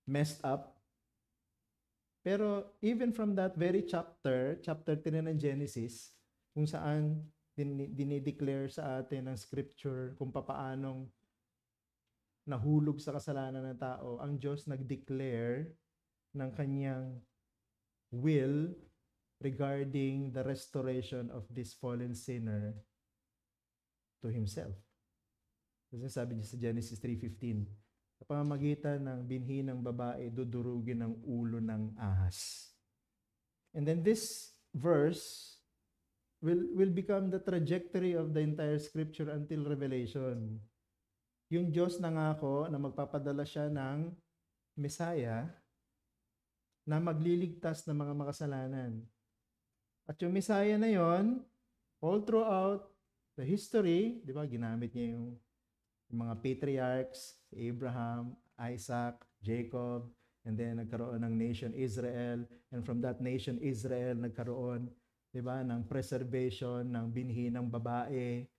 Speaker 1: messed up. Pero even from that very chapter 3 ng Genesis, kung saan dinideclare sa atin ng scripture kung papaanong nahulog sa kasalanan ng tao, ang Diyos nag-declare ng kanyang will regarding the restoration of this fallen sinner to himself. Kasi sabi niya sa Genesis 3:15, sa pamamagitan ng binhi ng babae, dudurugin ang ulo ng ahas. And then this verse will become the trajectory of the entire scripture until Revelation. Yung Diyos nangako na magpapadala siya ng Messiah na magliligtas ng mga makasalanan. At yung Messiah na yon, all throughout the history, di ba, ginamit niya yung mga patriarchs, Abraham, Isaac, Jacob, and then nagkaroon ng nation Israel, and from that nation Israel nagkaroon, 'di ba, ng preservation ng binhi ng babae.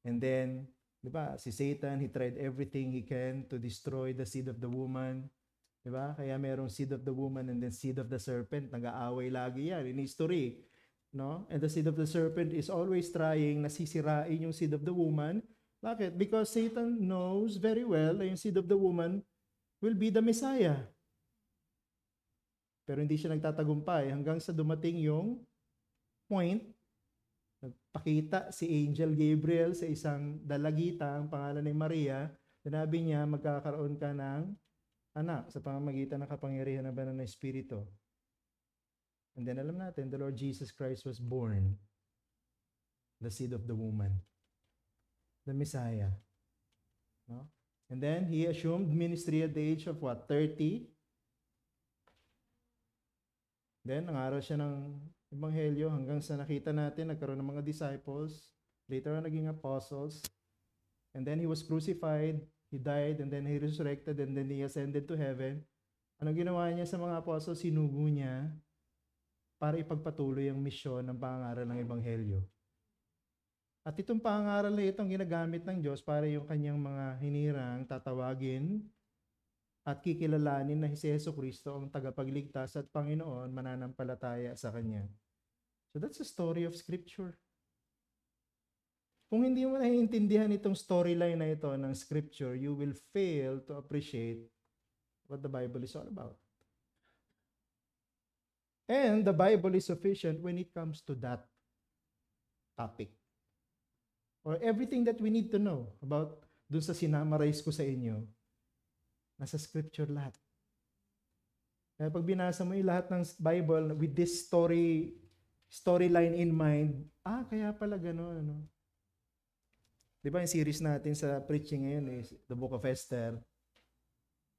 Speaker 1: And then, 'di ba, si Satan, he tried everything he can to destroy the seed of the woman. 'Di ba? Kaya merong seed of the woman and then seed of the serpent, nag-aaway lagi 'yan in history, no? And the seed of the serpent is always trying na sisirain yung seed of the woman. Bakit? Because Satan knows very well na yung seed of the woman will be the Messiah. Pero hindi siya nagtatagumpay hanggang sa dumating yung point, nagpakita si Angel Gabriel sa isang dalagita, ang pangalan ni Maria, sinabi niya, magkakaroon ka ng anak sa pamamagitan ng kapangyarihan ng banal na Espiritu. And then alam natin, the Lord Jesus Christ was born, the seed of the woman, the Messiah. No? And then he assumed ministry at the age of what? 30. Then nangaral siya ng ebanghelyo hanggang sa nakita natin nagkaroon ng mga disciples, later on naging apostles. And then he was crucified, he died, and then he resurrected, and then he ascended to heaven. Ano ginawa niya sa mga apostles? Sinugo niya para ipagpatuloy ang misyon ng pangangaral ng ebanghelyo. At itong pangaral na itong ginagamit ng Diyos para yung kanyang mga hinirang tatawagin at kikilalanin na si Jesucristo ang tagapagligtas at Panginoon, mananampalataya sa Kanya. So that's the story of Scripture. Kung hindi mo naiintindihan itong storyline na ito ng Scripture, you will fail to appreciate what the Bible is all about. And the Bible is sufficient when it comes to that topic. Or everything that we need to know about dun sa sinamarize ko sa inyo, nasa scripture lahat. Kaya pag binasa mo yung lahat ng Bible with this storyline in mind, kaya pala gano'n, ano? Di ba yung series natin sa preaching ngayon is The Book of Esther?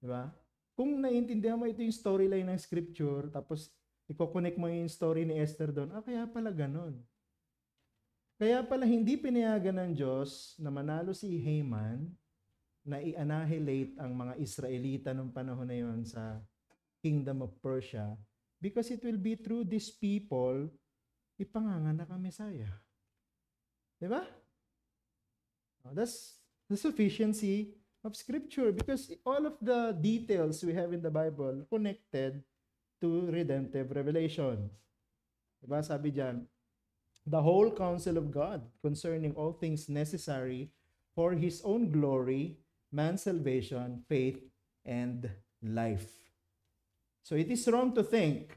Speaker 1: Di ba? Kung naiintindihan mo ito yung storyline ng scripture, tapos i-connect mo yung story ni Esther doon, kaya pala gano'n. Kaya pala hindi pinayagan ng Diyos na manalo si Haman na i-annihilate ang mga Israelita nung panahon na yon sa Kingdom of Persia because it will be through these people ipanganganak ang Messiah. Diba? That's the sufficiency of Scripture because all of the details we have in the Bible connected to redemptive revelation. Diba? Sabi dyan, the whole counsel of God concerning all things necessary for His own glory, man's salvation, faith, and life. So it is wrong to think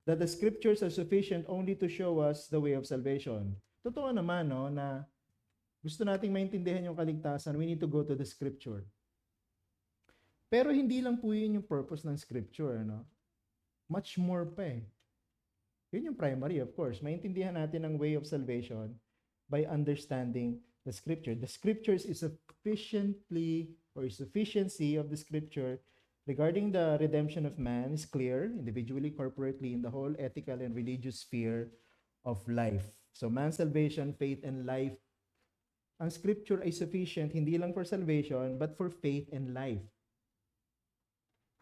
Speaker 1: that the scriptures are sufficient only to show us the way of salvation. Totoo naman, no, na gusto nating maintindihan yung kaligtasan, we need to go to the scripture. Pero hindi lang po yun yung purpose ng scripture, no? Much more pa eh. Yun yung primary, of course. Maintindihan natin ang way of salvation by understanding the Scripture. The Scriptures is sufficiency of the Scripture regarding the redemption of man is clear, individually, corporately, in the whole ethical and religious sphere of life. So man's salvation, faith, and life. Ang Scripture ay sufficient hindi lang for salvation, but for faith and life.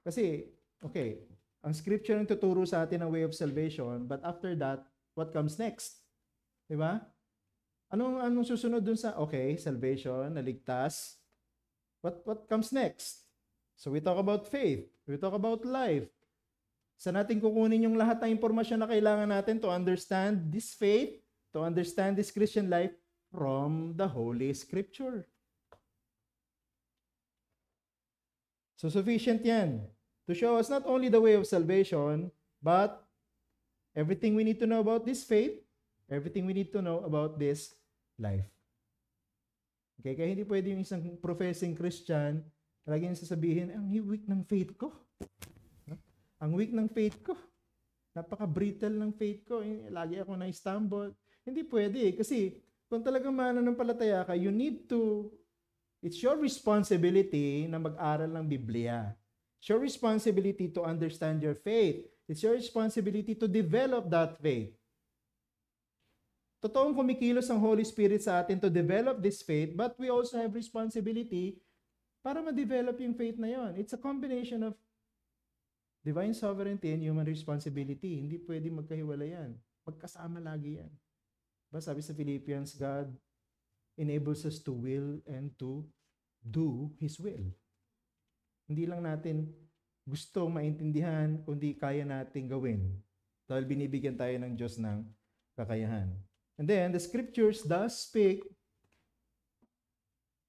Speaker 1: Kasi, okay, ang scripture ang tuturo sa atin ang way of salvation, but after that, what comes next? Diba? Anong susunod dun sa, okay, salvation, naligtas. What comes next? So we talk about faith. We talk about life. Saan natin kukunin yung lahat ng impormasyon na kailangan natin to understand this faith, to understand this Christian life from the Holy Scripture. So sufficient yan to show us not only the way of salvation, but everything we need to know about this faith, everything we need to know about this life. Okay, kaya hindi pwede yung isang professing Christian, laging sasabihin, ang weak ng faith ko. Ang weak ng faith ko. Napaka-brittle ng faith ko. Lagi ako na-stumble. Hindi pwede kasi kung talagang mananampalataya ka, it's your responsibility na mag-aral ng Biblia. It's your responsibility to understand your faith. It's your responsibility to develop that faith. Totoong kumikilos ang Holy Spirit sa atin to develop this faith, but we also have responsibility para ma-develop yung faith na yon. It's a combination of divine sovereignty and human responsibility. Hindi pwede magkahiwalay yan. Magkasama lagi yan. Sabi sa Philippians, God enables us to will and to do His will. Hindi lang natin gusto maintindihan, kundi kaya natin gawin. Dahil binibigyan tayo ng Diyos ng kakayahan. And then, the scriptures does speak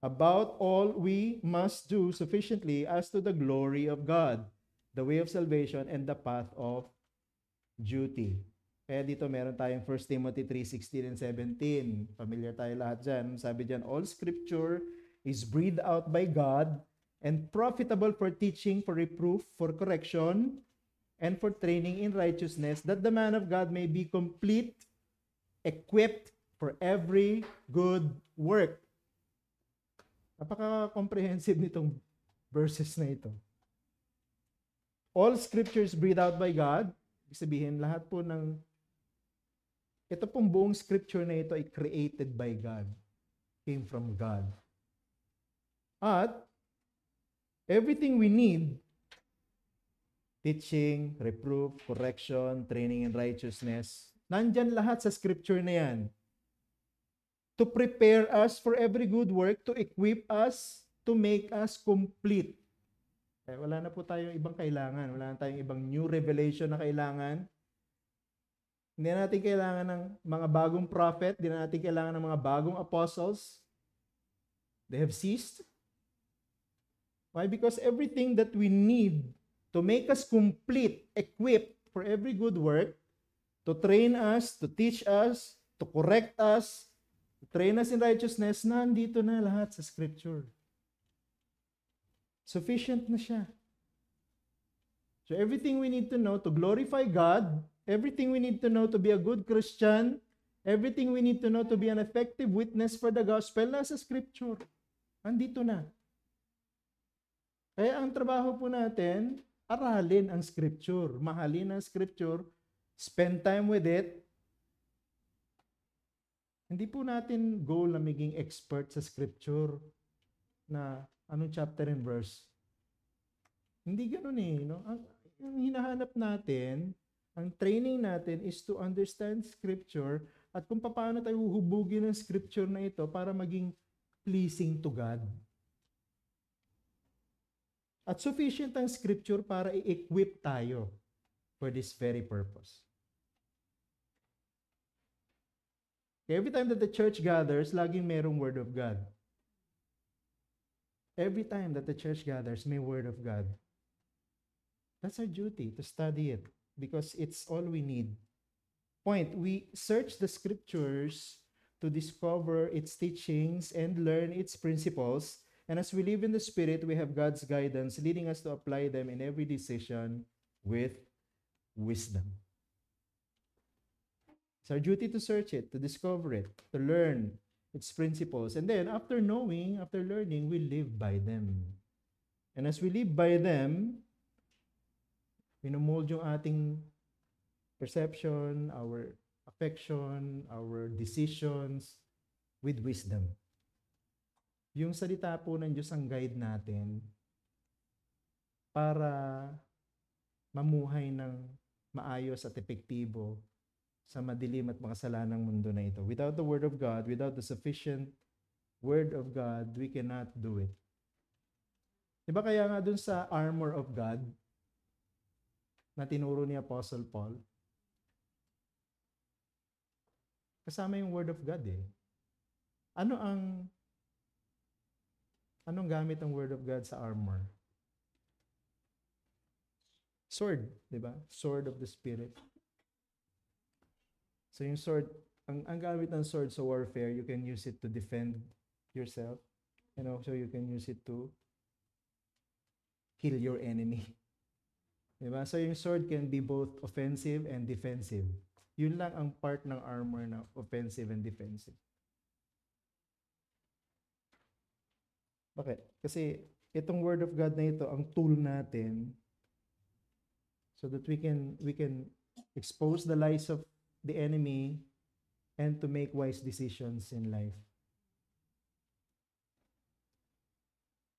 Speaker 1: about all we must do sufficiently as to the glory of God, the way of salvation, and the path of duty. Kaya dito meron tayong 1 Timothy 3:16 and 17. Familiar tayo lahat dyan. Sabi dyan, all scripture is breathed out by God and profitable for teaching, for reproof, for correction, and for training in righteousness, that the man of God may be complete, equipped for every good work. Napaka-comprehensive nitong verses na ito. All scriptures breathed out by God. Ibig sabihin, lahat po ng ito pong buong scripture na ito ay created by God. Came from God. At everything we need, teaching, reproof, correction, training in righteousness, nandyan lahat sa scripture na yan. To prepare us for every good work, to equip us, to make us complete. Eh, wala na po tayong ibang kailangan. Wala na tayong ibang new revelation na kailangan. Hindi na natin kailangan ng mga bagong prophet. Hindi na natin kailangan ng mga bagong apostles. They have ceased. Why? Because everything that we need to make us complete, equipped for every good work, to train us, to teach us, to correct us, to train us in righteousness, nandito na lahat sa scripture. Sufficient na siya. So everything we need to know to glorify God, everything we need to know to be a good Christian, everything we need to know to be an effective witness for the gospel, nasa scripture. Andito na. Kaya ang trabaho po natin, aralin ang scripture, mahalin ang scripture, spend time with it. Hindi po natin goal na maging expert sa scripture na anong chapter and verse. Hindi ganoon eh. No? Ang hinahanap natin, ang training natin is to understand scripture at kung paano tayo huhubugin ng scripture na ito para maging pleasing to God. At sufficient ang scripture para i-equip tayo for this very purpose. Every time that the church gathers, laging merong word of God. Every time that the church gathers, may word of God. That's our duty, to study it, because it's all we need. Point, we search the scriptures to discover its teachings and learn its principles. And as we live in the Spirit, we have God's guidance, leading us to apply them in every decision with wisdom. It's our duty to search it, to discover it, to learn its principles. And then, after knowing, after learning, we live by them. And as we live by them, pinomold yung ating perception, our affection, our decisions with wisdom. Yung salita po ng Diyos ang guide natin para mamuhay ng maayos at epektibo sa madilim at makasalanang mundo na ito. Without the Word of God, without the sufficient Word of God, we cannot do it. Diba kaya nga dun sa armor of God na tinuro ni Apostle Paul, kasama yung Word of God eh. Anong gamit ng Word of God sa armor? Sword, di ba? Sword of the Spirit. So yung sword, ang gamit ng sword sa warfare, you can use it to defend yourself. And also you can use it to kill your enemy. Di ba? So yung sword can be both offensive and defensive. Yun lang ang part ng armor na offensive and defensive. Bakit? Kasi itong Word of God na ito, ang tool natin so that we can expose the lies of the enemy and to make wise decisions in life.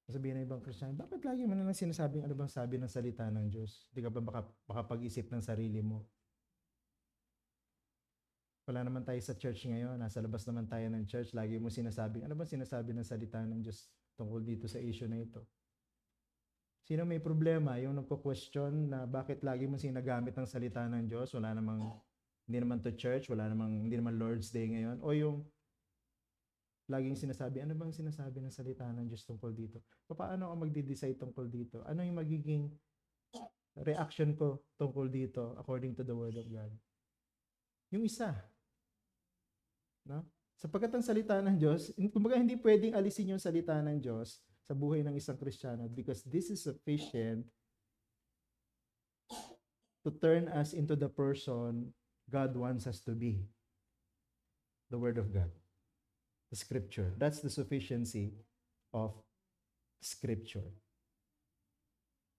Speaker 1: Sabihin ng ibang Kristiyano, bakit lagi mo na lang sinasabing ano bang sabi ng salita ng Diyos? Hindi ka ba makapag-isip ng sarili mo? Wala naman tayo sa church ngayon, nasa labas naman tayo ng church, lagi mo sinasabing, ano bang sinasabi ng salita ng Diyos tungkol dito sa issue na ito? Sino may problema? Yung nagko-question na bakit lagi mo sinagamit ng salita ng Diyos, hindi naman to church, hindi naman Lord's Day ngayon, o yung laging sinasabi, ano bang sinasabi ng salita ng Diyos tungkol dito? Paano ako magde-decide tungkol dito? Ano yung magiging reaction ko tungkol dito according to the Word of God? Yung isa. No? Sapagkat ang salita ng Diyos, kumbaga hindi pwedeng alisin yung salita ng Diyos sa buhay ng isang Kristiyano because this is sufficient to turn us into the person God wants us to be. The Word of God. The Scripture. That's the sufficiency of Scripture.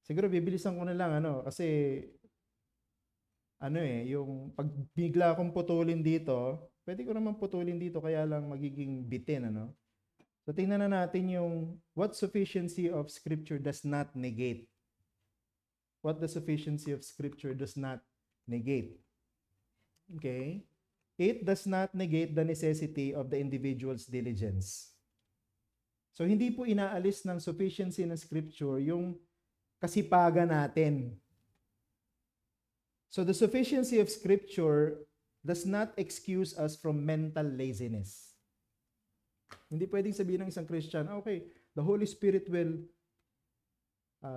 Speaker 1: Siguro bibilisan ko na lang kasi yung pag bigla akong putulin dito, pwede ko naman putulin dito kaya lang magiging bitin So tingnan na natin yung what sufficiency of Scripture does not negate. What the sufficiency of Scripture does not negate. Okay? It does not negate the necessity of the individual's diligence. So hindi po inaalis ng sufficiency ng Scripture yung kasipagan natin. So the sufficiency of Scripture does not excuse us from mental laziness. Hindi pwedeng sabihin ng isang Christian, okay, the Holy Spirit will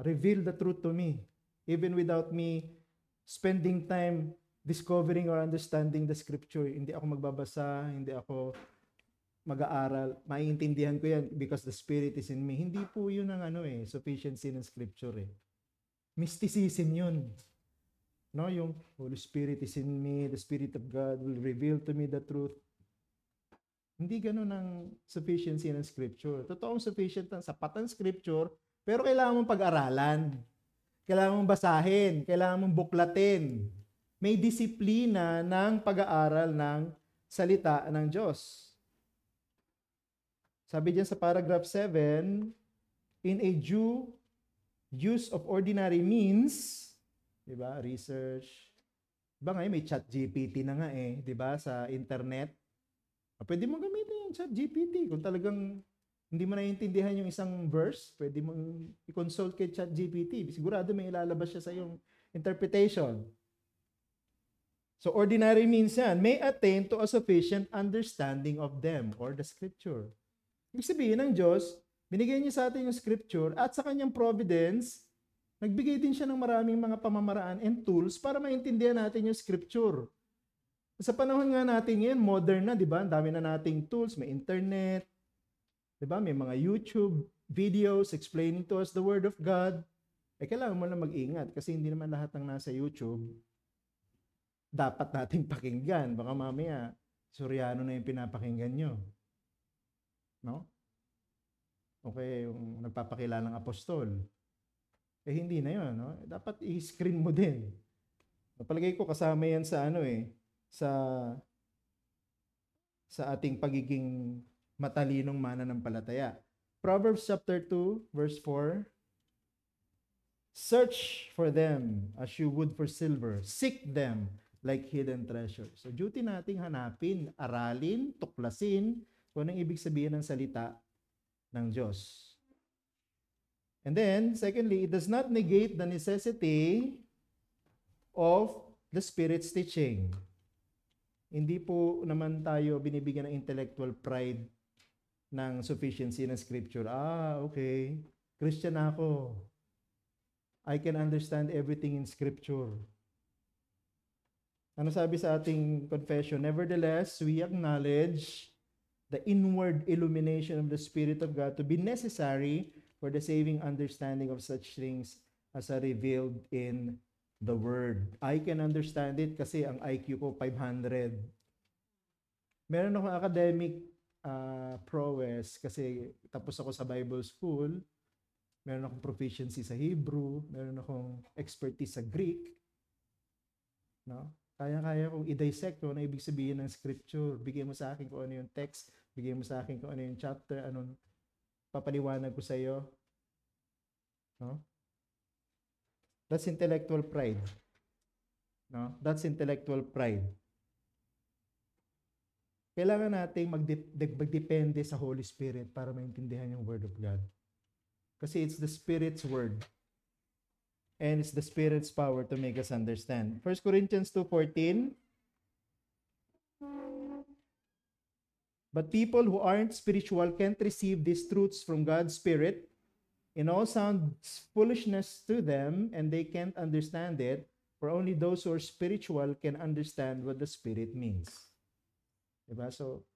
Speaker 1: reveal the truth to me even without me spending time discovering or understanding the Scripture. Hindi ako magbabasa, hindi ako mag-aaral. Maiintindihan ko yan because the Spirit is in me. Hindi po yun ang sufficiency ng Scripture Mysticism yun. No, yung Holy Spirit is in me, the Spirit of God will reveal to me the truth. Hindi ganun ang sufficiency ng Scripture. Totoong sufficient ang sapat ng Scripture, pero kailangan mong pag-aralan. Kailangan mong basahin, kailangan mong buklatin. May disiplina ng pag-aaral ng salita ng Diyos. Sabi diyan sa paragraph 7, in a due use of ordinary means, di ba, research, diba ngayon may ChatGPT na nga di ba, sa internet. Pwede mo gamitin yung ChatGPT. Kung talagang hindi mo naiintindihan yung isang verse, pwede mong i-consult kay ChatGPT. Sigurado may ilalabas siya sa yung interpretation. So ordinary means yan, may attain to a sufficient understanding of them or the Scripture. Ibig sabihin ng Diyos, binigay niya sa atin yung Scripture at sa kanyang providence, nagbigay din siya ng maraming mga pamamaraan and tools para maintindihan natin yung Scripture. Sa panahon nga natin ngayon, modern na, di ba? Ang dami na nating tools, may internet, di ba? May mga YouTube videos explaining to us the Word of God. Kailangan mo lang mag-ingat kasi hindi naman lahat ng nasa YouTube dapat nating pakinggan. Baka mamaya, Suryano na yung pinapakinggan nyo. No? Okay, yung nagpapakilalang apostol. Hindi na yun. No? Dapat i-screen mo din. Napalagay ko kasama yan sa sa ating pagiging matalinong mananampalataya. Proverbs chapter 2, verse 4. Search for them as you would for silver. Seek them like hidden treasure. So duty nating hanapin, aralin, tuklasin kung anong ibig sabihin ng salita ng Diyos. And then, secondly, it does not negate the necessity of the Spirit's teaching. Hindi po naman tayo binibigyan ng intellectual pride ng sufficiency ng Scripture. Okay, Christian ako. I can understand everything in Scripture. Ano sabi sa ating confession? Nevertheless, we acknowledge the inward illumination of the Spirit of God to be necessary for the saving understanding of such things as are revealed in the Word. I can understand it kasi ang IQ ko 500. Meron akong academic prowess kasi tapos ako sa Bible school. Meron akong proficiency sa Hebrew. Meron akong expertise sa Greek. No? Kaya kong i-dissect kung ano ibig sabihin ng Scripture. Bigyan mo sa akin kung ano yung text. Bigyan mo sa akin kung ano yung chapter. Anong papaliwanag ko sa iyo. No? That's intellectual pride. No? That's intellectual pride. Kailangan nating magdepende sa Holy Spirit para maintindihan yung Word of God. Kasi it's the Spirit's Word. And it's the Spirit's power to make us understand. 1 Corinthians 2:14. But people who aren't spiritual can't receive these truths from God's Spirit. It all sounds foolishness to them, and they can't understand it, for only those who are spiritual can understand what the Spirit means. Diba? So,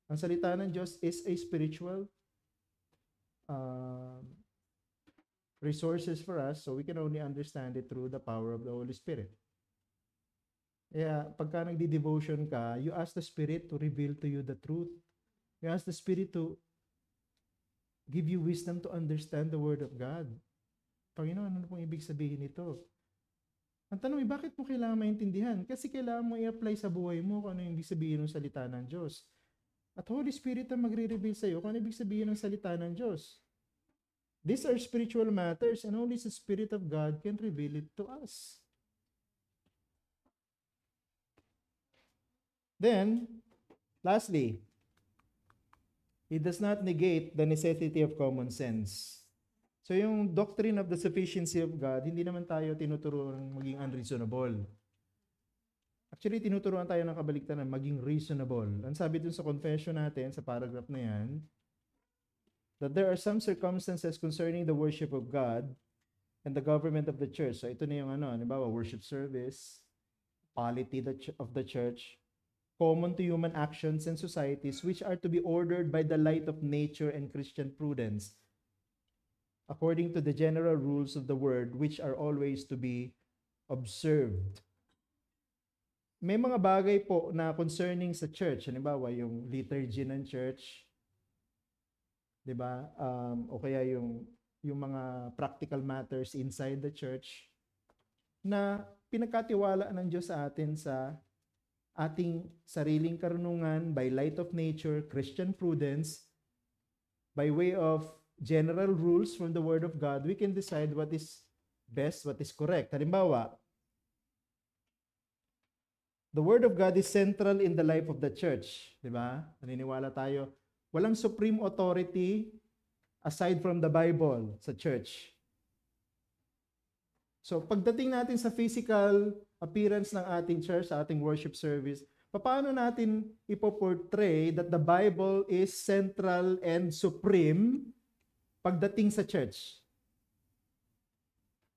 Speaker 1: ang salita ng Diyos is a spiritual resources for us, so we can only understand it through the power of the Holy Spirit. Kaya, pagka nagdi-devotion ka, you ask the Spirit to reveal to you the truth. You ask the Spirit to give you wisdom to understand the Word of God. Panginoon, ano pong ibig sabihin nito? Ang tanong ay, bakit mo kailangan maintindihan? Kasi kailangan mo i-apply sa buhay mo kung ano yung ibig sabihin ng salita ng Diyos. At Holy Spirit ang magre-reveal sa iyo kung ano ibig sabihin ng salita ng Diyos. These are spiritual matters, and only the Spirit of God can reveal it to us. Then, lastly, it does not negate the necessity of common sense. So yung doctrine of the sufficiency of God, hindi naman tayo tinuturuan maging unreasonable. Actually, tinuturuan tayo ng kabaligtaran maging reasonable. Ang sabi dun sa confession natin, sa paragraph na yan, that there are some circumstances concerning the worship of God and the government of the church. So ito na yung halimbawa, worship service, polity of the church, common to human actions and societies, which are to be ordered by the light of nature and Christian prudence, according to the general rules of the word, which are always to be observed. May mga bagay po na concerning sa church, halimbawa yung liturgy ng church, 'di ba? O kaya yung mga practical matters inside the church na pinagkatiwala ng Diyos sa atin sa ating sariling karunungan by light of nature, Christian prudence, by way of general rules from the Word of God, we can decide what is best, what is correct. Halimbawa, the Word of God is central in the life of the church. 'Di ba? Naniniwala tayo, walang supreme authority aside from the Bible sa church. So, pagdating natin sa physical appearance ng ating church, sa ating worship service, paano natin ipoportray that the Bible is central and supreme pagdating sa church?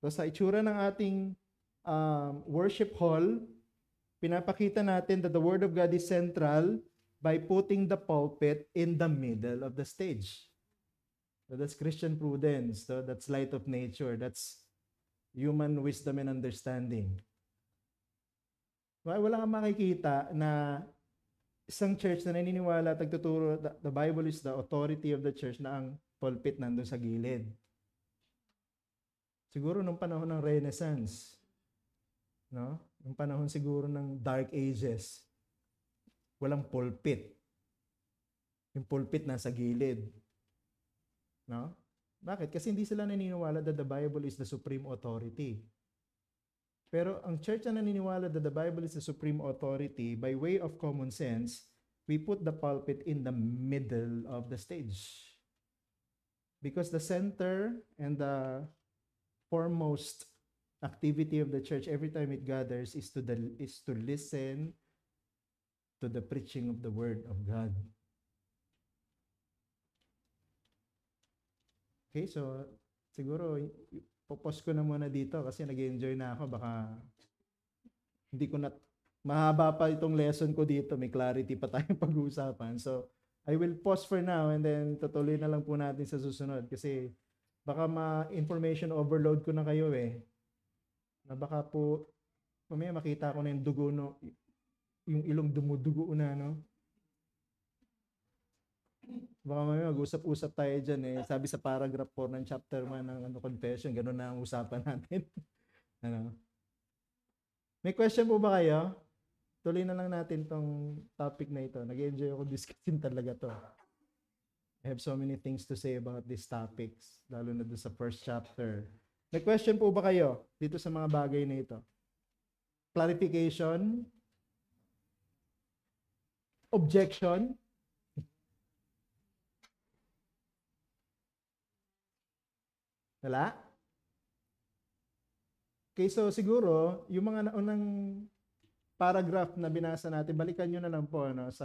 Speaker 1: So, sa itsura ng ating worship hall, pinapakita natin that the Word of God is central by putting the pulpit in the middle of the stage. So, that's Christian prudence. So, that's light of nature. That's human wisdom and understanding. Wala kang makikita na isang church na naniniwala, tagtuturo, the Bible is the authority of the church, na ang pulpit nandun sa gilid. Siguro nung panahon ng Renaissance, no? Nung panahon siguro ng Dark Ages, walang pulpit. Yung pulpit nasa gilid. No? Bakit? Kasi hindi sila naniniwala that the Bible is the supreme authority. Pero ang church na naniniwala that the Bible is the supreme authority, by way of common sense, we put the pulpit in the middle of the stage. Because the center and the foremost activity of the church every time it gathers is to listen to the preaching of the word of God. Okay, so siguro popos ko na muna dito kasi nag-enjoy na ako. Baka hindi ko na, mahaba pa itong lesson ko dito. May clarity pa tayong pag-uusapan. So, I will pause for now and then tutuloy na lang po natin sa susunod kasi baka ma-information overload ko na kayo eh. Na baka po, mamaya makita ko na yung dugo, no? Yung ilong dumudugo na, no? Baka mamaya mag-usap-usap tayo dyan eh. Sabi sa paragraph 4 ng chapter 1 ng confession, gano'n na ang usapan natin. Ano? May question po ba kayo? Tuloy na lang natin tong topic na ito. Nag-enjoy ako discussin talaga to. I have so many things to say about these topics, lalo na doon sa first chapter. May question po ba kayo dito sa mga bagay na ito? Clarification? Objection? Wala? Okay, so siguro, yung mga naunang paragraph na binasa natin, balikan nyo na lang po no, sa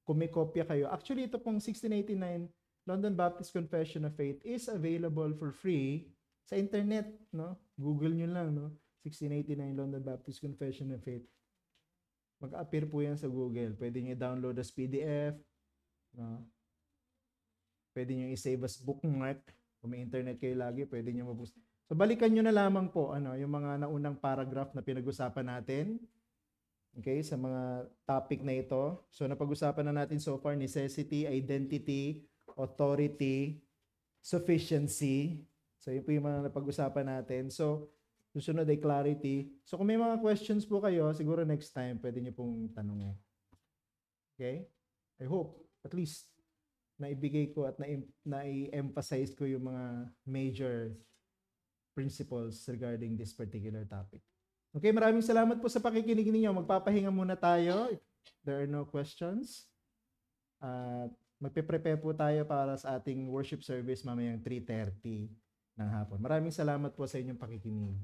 Speaker 1: kung may kopya kayo. Actually, ito pong 1689 London Baptist Confession of Faith is available for free sa internet. No? Google nyo lang, no? 1689 London Baptist Confession of Faith. Mag-appear po yan sa Google. Pwede nyo i-download as PDF. No? Pwede nyo i-save as bookmark. Kung may internet kayo lagi, pwede nyo maboost. So balikan nyo na lamang po yung mga naunang paragraph na pinag-usapan natin. Okay, sa mga topic na ito. So napag-usapan na natin so far necessity, identity, authority, sufficiency. So yun po yung mga napag-usapan natin. So susunod ay clarity. So kung may mga questions po kayo, siguro next time pwede nyo pong tanongin. Okay? I hope at least naibigay ko at na-emphasize ko yung mga major principles regarding this particular topic. Okay, maraming salamat po sa pakikinig ninyo. Magpapahinga muna tayo if there are no questions. Magpe-prepare po tayo para sa ating worship service mamayang 3:30 ng hapon. Maraming salamat po sa inyong pakikinig.